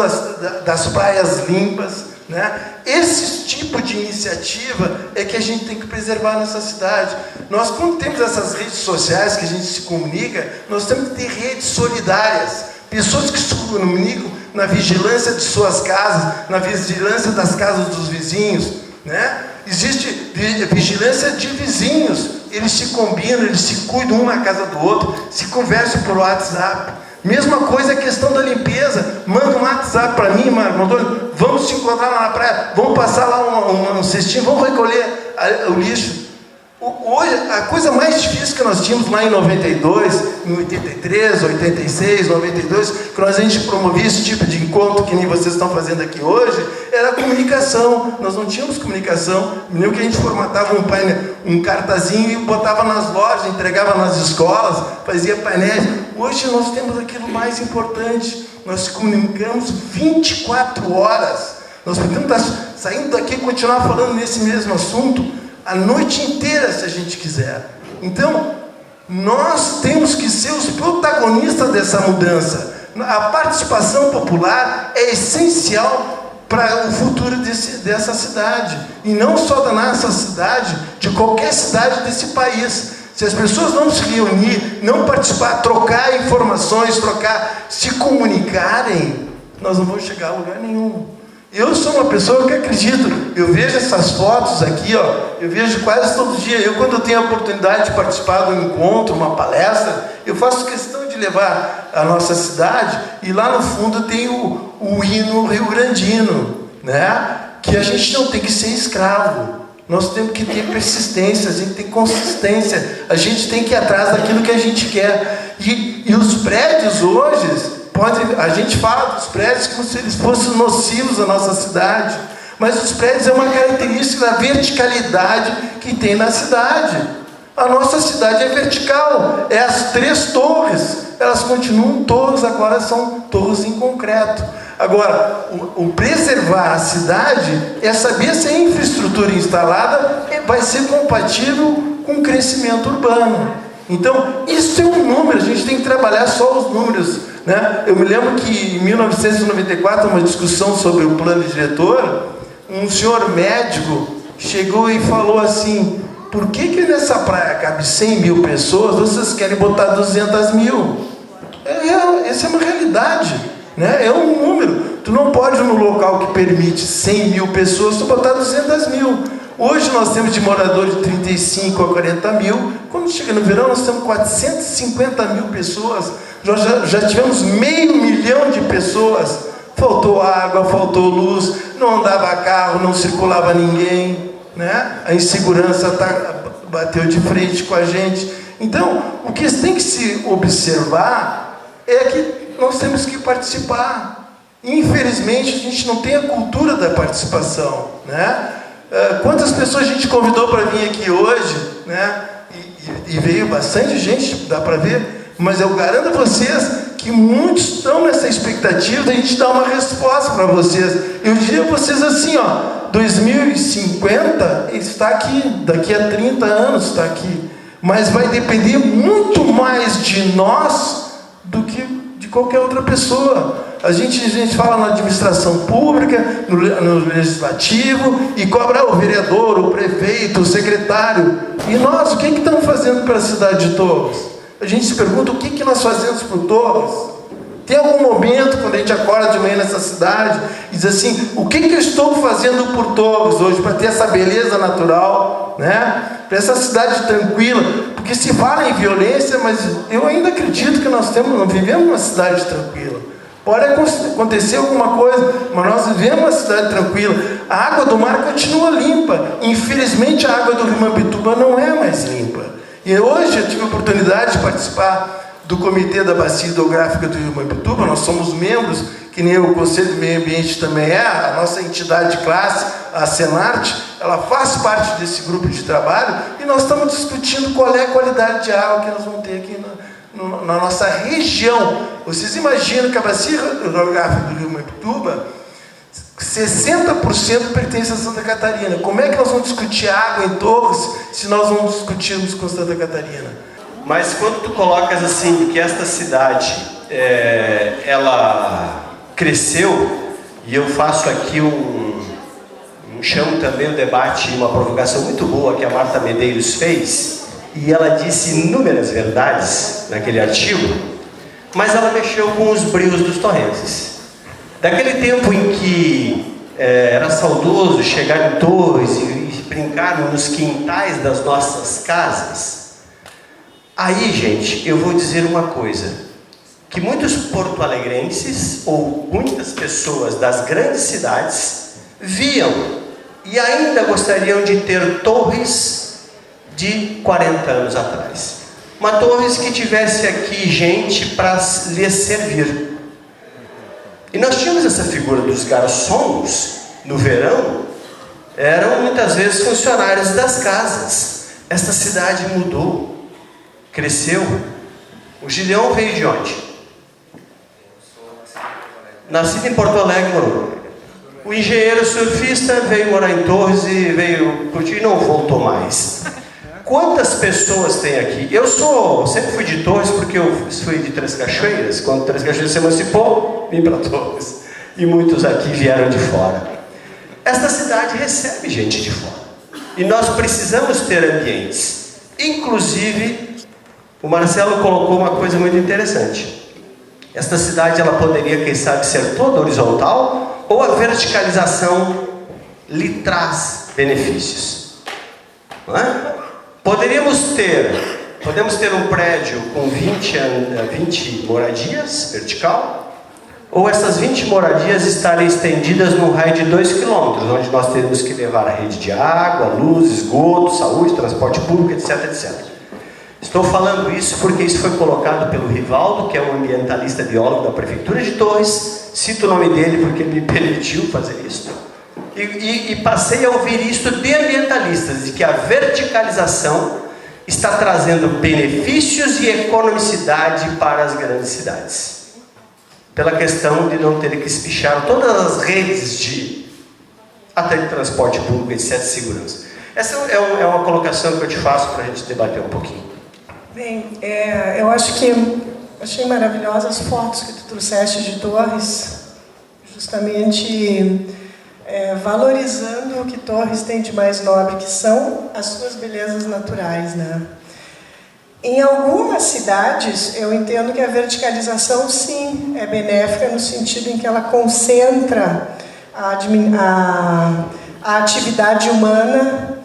das praias limpas, né? Esse tipo de iniciativa é que a gente tem que preservar nessa cidade. Nós, quando temos essas redes sociais que a gente se comunica, nós temos que ter redes solidárias, pessoas que se comunicam na vigilância de suas casas, na vigilância das casas dos vizinhos, né? Existe vigilância de vizinhos, eles se combinam, eles se cuidam um na casa do outro, se conversam por WhatsApp. Mesma coisa a questão da limpeza. Manda um WhatsApp para mim, Marco, vamos se encontrar lá na praia, vamos passar lá um cestinho, vamos recolher o lixo. Hoje, a coisa mais difícil que nós tínhamos lá em 92, em 83, 86, 92, que a gente promovia esse tipo de encontro que nem vocês estão fazendo aqui hoje, era a comunicação. Nós não tínhamos comunicação. Nem que a gente formatava um cartazinho e botava nas lojas, entregava nas escolas, fazia painéis. Hoje nós temos aquilo mais importante. Nós se comunicamos 24 horas. Nós podemos estar saindo daqui e continuar falando nesse mesmo assunto a noite inteira, se a gente quiser. Então, nós temos que ser os protagonistas dessa mudança. A participação popular é essencial para o futuro dessa cidade. E não só da nossa cidade, de qualquer cidade desse país. Se as pessoas não se reunir, não participar, trocar informações, se comunicarem, nós não vamos chegar a lugar nenhum. Eu sou uma pessoa que acredito, eu vejo essas fotos aqui, eu vejo quase todo dia. Quando eu tenho a oportunidade de participar de um encontro, uma palestra, eu faço questão de levar a nossa cidade, e lá no fundo tem o hino rio-grandino, né? Que a gente não tem que ser escravo, nós temos que ter persistência, a gente tem consistência, a gente tem que ir atrás daquilo que a gente quer. E os prédios hoje, a gente fala dos prédios como se eles fossem nocivos à nossa cidade, mas os prédios é uma característica da verticalidade que tem na cidade. A nossa cidade é vertical, é as 3 torres, elas continuam torres, agora são torres em concreto. Agora, o preservar a cidade é saber se a infraestrutura instalada vai ser compatível com o crescimento urbano. Então, isso é um número, a gente tem que trabalhar só os números, né? Eu me lembro que em 1994, uma discussão sobre o plano diretor, um senhor médico chegou e falou assim: por que nessa praia cabe 100 mil pessoas, vocês querem botar 200 mil? Essa é uma realidade, né? É um número. Tu não pode, no local que permite 100 mil pessoas, tu botar 200 mil. Hoje nós temos de morador de 35 a 40 mil. Quando chega no verão, nós temos 450 mil pessoas. Nós já tivemos 500 mil de pessoas. Faltou água, faltou luz, não andava carro, não circulava ninguém, né? A insegurança bateu de frente com a gente. Então, o que tem que se observar é que nós temos que participar. Infelizmente, a gente não tem a cultura da participação, né? Quantas pessoas a gente convidou para vir aqui hoje, né? E veio bastante gente, dá para ver, mas eu garanto a vocês que muitos estão nessa expectativa de a gente dar uma resposta para vocês. Eu diria a vocês assim, 2050 está aqui, daqui a 30 anos está aqui, mas vai depender muito mais de nós do que de qualquer outra pessoa. A gente fala na administração pública, no legislativo, e cobra o vereador, o prefeito, o secretário. E nós, o que estamos fazendo para a cidade de Torres? A gente se pergunta, o que nós fazemos por Torres? Tem algum momento, quando a gente acorda de manhã nessa cidade, e diz assim, o que eu estou fazendo por Torres hoje, para ter essa beleza natural, né? Para essa cidade tranquila? Porque se fala em violência, mas eu ainda acredito que nós vivemos uma cidade tranquila. Pode acontecer alguma coisa, mas nós vivemos uma cidade tranquila. A água do mar continua limpa. Infelizmente, a água do Rio Mampituba não é mais limpa. E hoje eu tive a oportunidade de participar do Comitê da Bacia Hidrográfica do Rio Mampituba. Nós somos membros, que nem o Conselho do Meio Ambiente também é, a nossa entidade de classe, a Senarte, ela faz parte desse grupo de trabalho, e nós estamos discutindo qual é a qualidade de água que nós vamos ter aqui na nossa região. Vocês imaginam que a bacia hidrográfica do Rio Maipituba, 60% pertence a Santa Catarina. Como é que nós vamos discutir água em Torres se nós não discutirmos com Santa Catarina? Mas quando tu colocas assim que esta cidade ela cresceu, e eu faço aqui chamo também o debate, uma provocação muito boa que a Marta Medeiros fez, e ela disse inúmeras verdades naquele artigo, mas ela mexeu com os brios dos torrenses. Daquele tempo em que era saudoso chegar em Torres e brincar nos quintais das nossas casas, aí, gente, eu vou dizer uma coisa, que muitos porto-alegrenses ou muitas pessoas das grandes cidades viam e ainda gostariam de ter Torres de 40 anos atrás. Uma Torres que tivesse aqui gente para lhes servir. E nós tínhamos essa figura dos garçons, no verão, eram muitas vezes funcionários das casas. Esta cidade mudou, cresceu. O Gideon veio de onde? Nascido em Porto Alegre, morou. O engenheiro surfista veio morar em Torres e veio curtir e não voltou mais. Quantas pessoas tem aqui? Eu sempre fui de Torres porque eu fui de Três Cachoeiras. Quando Três Cachoeiras se emancipou, vim para Torres. E muitos aqui vieram de fora. Esta cidade recebe gente de fora. E nós precisamos ter ambientes. Inclusive, o Marcelo colocou uma coisa muito interessante. Esta cidade ela poderia, quem sabe, ser toda horizontal, ou a verticalização lhe traz benefícios. Não é? Podemos ter um prédio com 20 moradias, vertical, ou essas 20 moradias estarem estendidas num raio de 2 km, onde nós teremos que levar a rede de água, luz, esgoto, saúde, transporte público, etc, etc. Estou falando isso porque isso foi colocado pelo Rivaldo, que é um ambientalista biólogo da Prefeitura de Torres. Cito o nome dele porque ele me permitiu fazer isso. E passei a ouvir isso de ambientalistas, de que a verticalização está trazendo benefícios e economicidade para as grandes cidades. Pela questão de não ter que espichar todas as redes até de transporte público, etc, de segurança. Essa é uma colocação que eu te faço para a gente debater um pouquinho. Bem, eu achei maravilhosas as fotos que tu trouxeste de Torres, justamente valorizando o que Torres tem de mais nobre, que são as suas belezas naturais, né? Em algumas cidades, eu entendo que a verticalização, sim, é benéfica no sentido em que ela concentra a atividade humana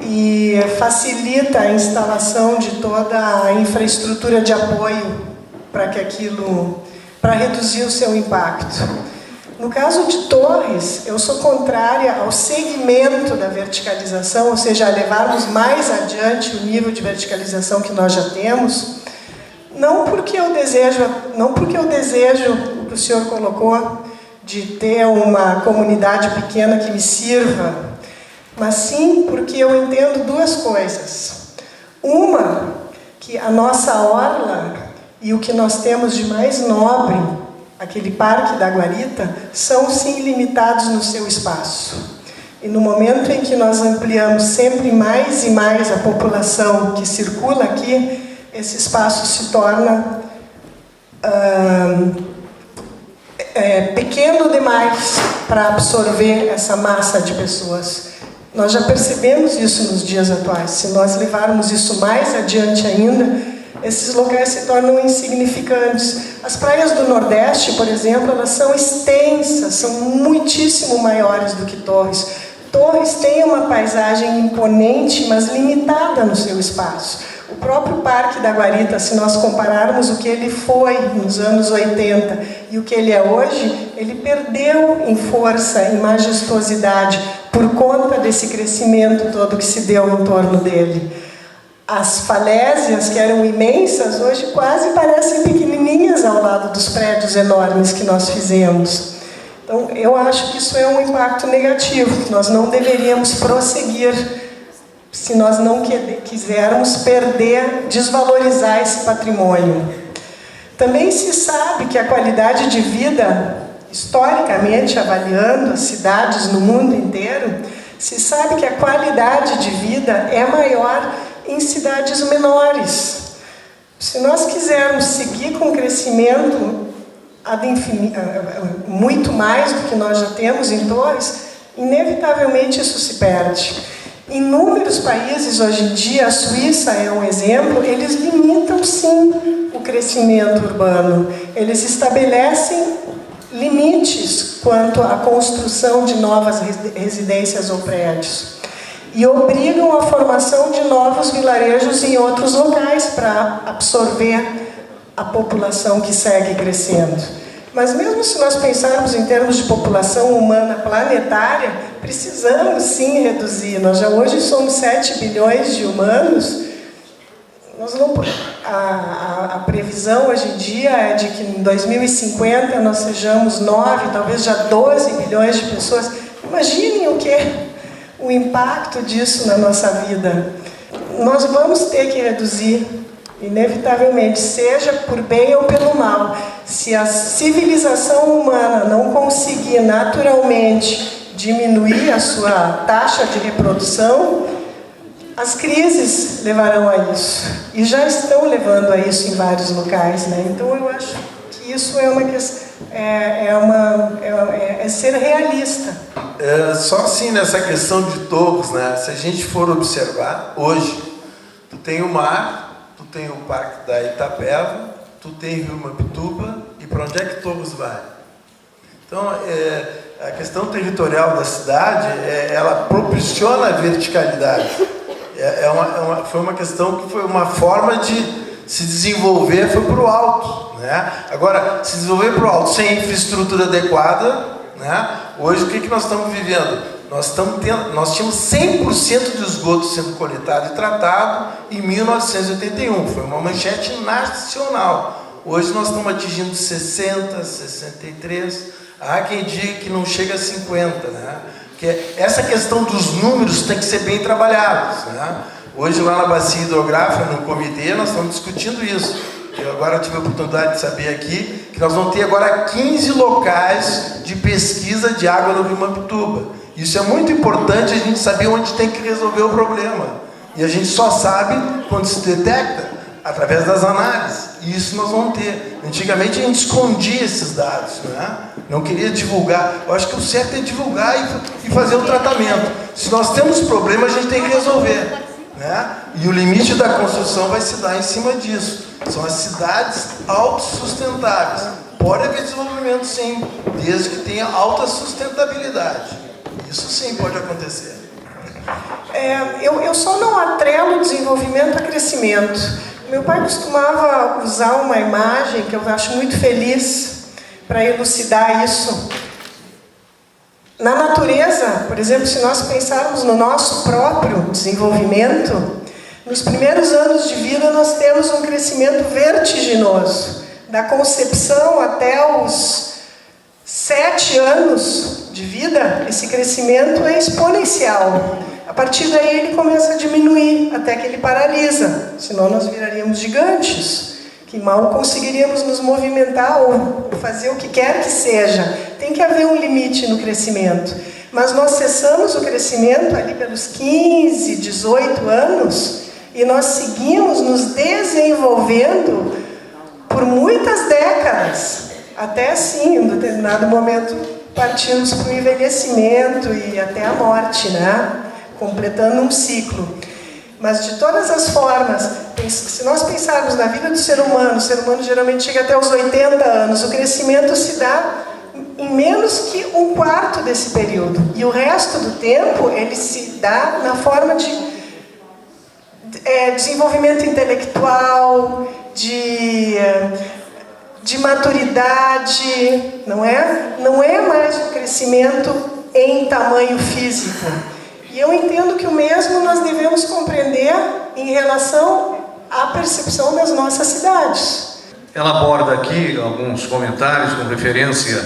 e facilita a instalação de toda a infraestrutura de apoio para reduzir o seu impacto. No caso de Torres, eu sou contrária ao segmento da verticalização, ou seja, a levarmos mais adiante o nível de verticalização que nós já temos, não porque eu desejo o que o senhor colocou, de ter uma comunidade pequena que me sirva, mas sim porque eu entendo duas coisas. Uma, que a nossa orla e o que nós temos de mais nobre, aquele Parque da Guarita, são sim limitados no seu espaço. E no momento em que nós ampliamos sempre mais e mais a população que circula aqui, esse espaço se torna pequeno demais para absorver essa massa de pessoas. Nós já percebemos isso nos dias atuais. Se nós levarmos isso mais adiante ainda, esses locais se tornam insignificantes. As praias do Nordeste, por exemplo, elas são extensas, são muitíssimo maiores do que Torres. Torres tem uma paisagem imponente, mas limitada no seu espaço. O próprio Parque da Guarita, se nós compararmos o que ele foi nos anos 80 e o que ele é hoje, ele perdeu em força e majestosidade por conta desse crescimento todo que se deu em torno dele. As falésias, que eram imensas, hoje quase parecem pequenininhas ao lado dos prédios enormes que nós fizemos. Então, eu acho que isso é um impacto negativo, que nós não deveríamos prosseguir se nós não quisermos perder, desvalorizar esse patrimônio. Também se sabe que a qualidade de vida, historicamente avaliando as cidades no mundo inteiro, se sabe que a qualidade de vida é maior em cidades menores. Se nós quisermos seguir com o crescimento muito mais do que nós já temos em Torres, inevitavelmente isso se perde. Inúmeros países hoje em dia, a Suíça é um exemplo, eles limitam sim o crescimento urbano. Eles estabelecem limites quanto à construção de novas residências ou prédios. E obrigam a formação de novos vilarejos em outros locais para absorver a população que segue crescendo. Mas mesmo se nós pensarmos em termos de população humana planetária, precisamos sim reduzir. Nós já hoje somos 7 bilhões de humanos. A previsão hoje em dia é de que em 2050 nós sejamos 9, talvez já 12 bilhões de pessoas. Imaginem o impacto disso na nossa vida. Nós vamos ter que reduzir, inevitavelmente, seja por bem ou pelo mal. Se a civilização humana não conseguir naturalmente diminuir a sua taxa de reprodução, as crises levarão a isso. E já estão levando a isso em vários locais, né? Então eu acho que isso é uma questão, é ser realista. Só assim nessa questão de Torres, né? Se a gente for observar, hoje, tu tem o mar, tu tem o Parque da Itapeva, tu tem Rio Mampituba, e para onde é que Torres vai? Então, a questão territorial da cidade, ela propiciona a verticalidade. Foi uma questão que foi uma forma de se desenvolver, foi para o alto, né? Agora, se desenvolver para o alto sem infraestrutura adequada, né? Hoje, o que nós estamos vivendo? Nós tínhamos 100% de esgoto sendo coletado e tratado em 1981. Foi uma manchete nacional. Hoje nós estamos atingindo 60%, 63%. Há quem diga que não chega a 50%. Né? Que essa questão dos números tem que ser bem trabalhados. Né? Hoje, lá na Bacia Hidrográfica, no comitê, nós estamos discutindo isso. Eu agora tive a oportunidade de saber aqui que nós vamos ter agora 15 locais de pesquisa de água no Rio Mampituba. Isso é muito importante, a gente saber onde tem que resolver o problema. E a gente só sabe quando se detecta, através das análises. E isso nós vamos ter. Antigamente a gente escondia esses dados, né? Não queria divulgar. Eu acho que o certo é divulgar e fazer o tratamento. Se nós temos problema, a gente tem que resolver, né? E o limite da construção vai se dar em cima disso. São as cidades autossustentáveis. Pode haver desenvolvimento, sim, desde que tenha alta sustentabilidade. Isso sim pode acontecer. Eu só não atrelo o desenvolvimento a crescimento. Meu pai costumava usar uma imagem que eu acho muito feliz para elucidar isso. Na natureza, por exemplo, se nós pensarmos no nosso próprio desenvolvimento, nos primeiros anos de vida nós temos um crescimento vertiginoso. Da concepção até os 7 anos de vida, esse crescimento é exponencial. A partir daí ele começa a diminuir, até que ele paralisa. Senão nós viraríamos gigantes, que mal conseguiríamos nos movimentar ou fazer o que quer que seja. Tem que haver um limite no crescimento. Mas nós cessamos o crescimento ali pelos 15, 18 anos e nós seguimos nos desenvolvendo por muitas décadas. Até assim, em determinado momento, partimos para o envelhecimento e até a morte, né? Completando um ciclo. Mas, de todas as formas, se nós pensarmos na vida do ser humano, o ser humano geralmente chega até os 80 anos, o crescimento se dá em menos que um quarto desse período. E o resto do tempo, ele se dá na forma de desenvolvimento intelectual, de maturidade, não é? Não é mais um crescimento em tamanho físico. E eu entendo que o mesmo nós devemos compreender em relação à percepção das nossas cidades. Ela aborda aqui alguns comentários com referência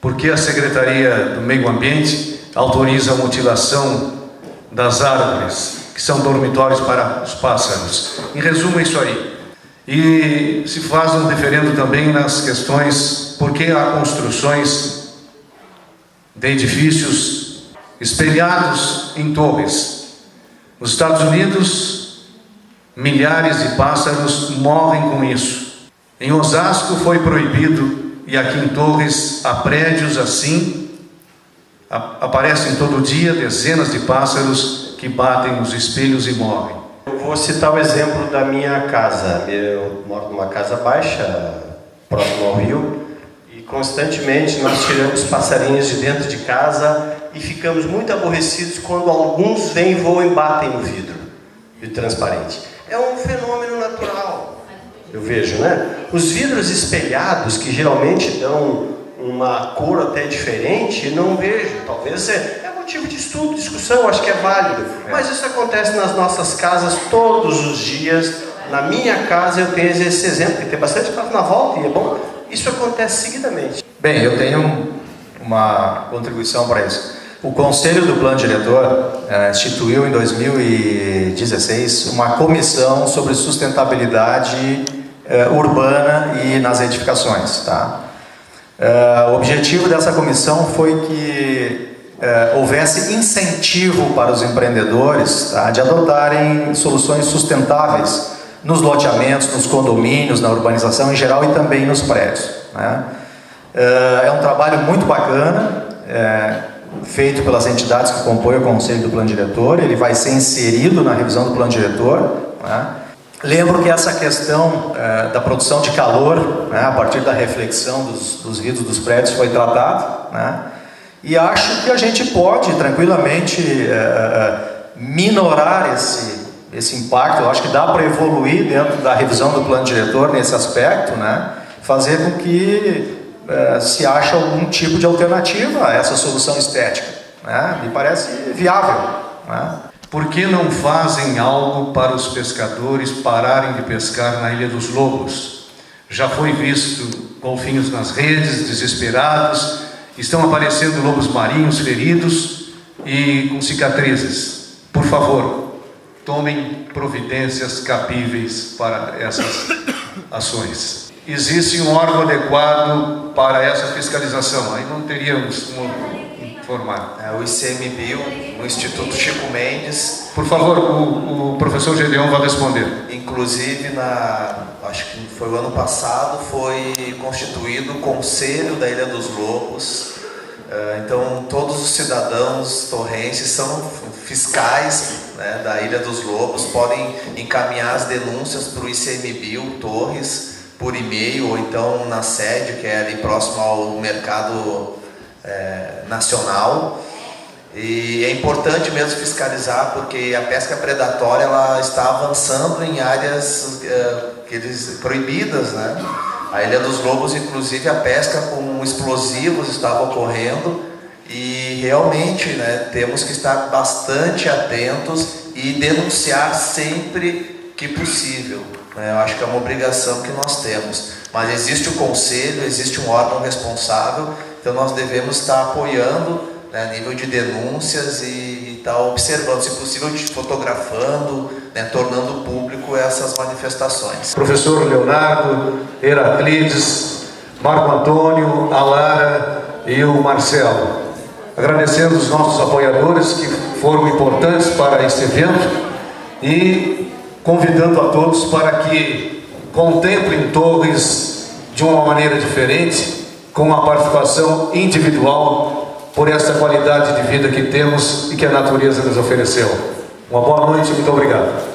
porque a Secretaria do Meio Ambiente autoriza a mutilação das árvores que são dormitórios para os pássaros. Em resumo, é isso aí. E se faz um referendo também nas questões por que há construções de edifícios espelhados em torres. Nos Estados Unidos, milhares de pássaros morrem com isso. Em Osasco foi proibido, e aqui em Torres há prédios assim, aparecem todo dia dezenas de pássaros que batem nos espelhos e morrem. Eu vou citar o exemplo da minha casa. Eu moro numa casa baixa, próximo ao rio, e constantemente nós tiramos passarinhos de dentro de casa e ficamos muito aborrecidos quando alguns vêm, voam e batem no vidro transparente. É um fenômeno natural, eu vejo, né? Os vidros espelhados, que geralmente dão uma cor até diferente, não vejo. Talvez é motivo de estudo, discussão, acho que é válido. Mas isso acontece nas nossas casas todos os dias. Na minha casa eu tenho esse exemplo, que tem bastante casa na volta e é bom. Isso acontece seguidamente. Bem, eu tenho uma contribuição para isso. O Conselho do Plano Diretor instituiu em 2016 uma comissão sobre sustentabilidade urbana e nas edificações, tá? O objetivo dessa comissão foi que houvesse incentivo para os empreendedores, tá, de adotarem soluções sustentáveis nos loteamentos, nos condomínios, na urbanização em geral e também nos prédios, né? É um trabalho muito bacana, feito pelas entidades que compõem o Conselho do Plano Diretor. Ele vai ser inserido na revisão do Plano Diretor, né? Lembro que essa questão da produção de calor, né, a partir da reflexão dos vidros dos prédios, foi tratada, né? E acho que a gente pode tranquilamente minorar esse impacto. Eu acho que dá para evoluir dentro da revisão do Plano Diretor nesse aspecto, né? Fazer com que se ache algum tipo de alternativa a essa solução estética, né? Me parece viável, né? Por que não fazem algo para os pescadores pararem de pescar na Ilha dos Lobos? Já foi visto golfinhos nas redes, desesperados, estão aparecendo lobos marinhos feridos e com cicatrizes. Por favor, tomem providências cabíveis para essas ações. Existe um órgão adequado para essa fiscalização? Aí não teríamos como informar. O ICMBio, o Instituto Chico Mendes. Por favor, o professor Gedeon vai responder. Inclusive, acho que foi o ano passado, foi constituído o Conselho da Ilha dos Lobos. Então, todos os cidadãos torrenses são fiscais, né, da Ilha dos Lobos, podem encaminhar as denúncias para o ICMBio Torres por e-mail, ou então na sede, que é ali próximo ao mercado nacional. E é importante mesmo fiscalizar, porque a pesca predatória ela está avançando em áreas proibidas, né? A Ilha dos Lobos, inclusive, a pesca com explosivos estava ocorrendo, e realmente, né, temos que estar bastante atentos e denunciar sempre que possível. Eu acho que é uma obrigação que nós temos. Mas existe o conselho, existe um órgão responsável, então nós devemos estar apoiando, né, a nível de denúncias e estar observando, se possível, fotografando, né, tornando público essas manifestações. Professor Leonardo, Heraclides, Marco Antônio, a Lara e o Marcelo. Agradecendo os nossos apoiadores que foram importantes para este evento e convidando a todos para que contemplem Torres de uma maneira diferente, com uma participação individual, por essa qualidade de vida que temos e que a natureza nos ofereceu. Uma boa noite e muito obrigado.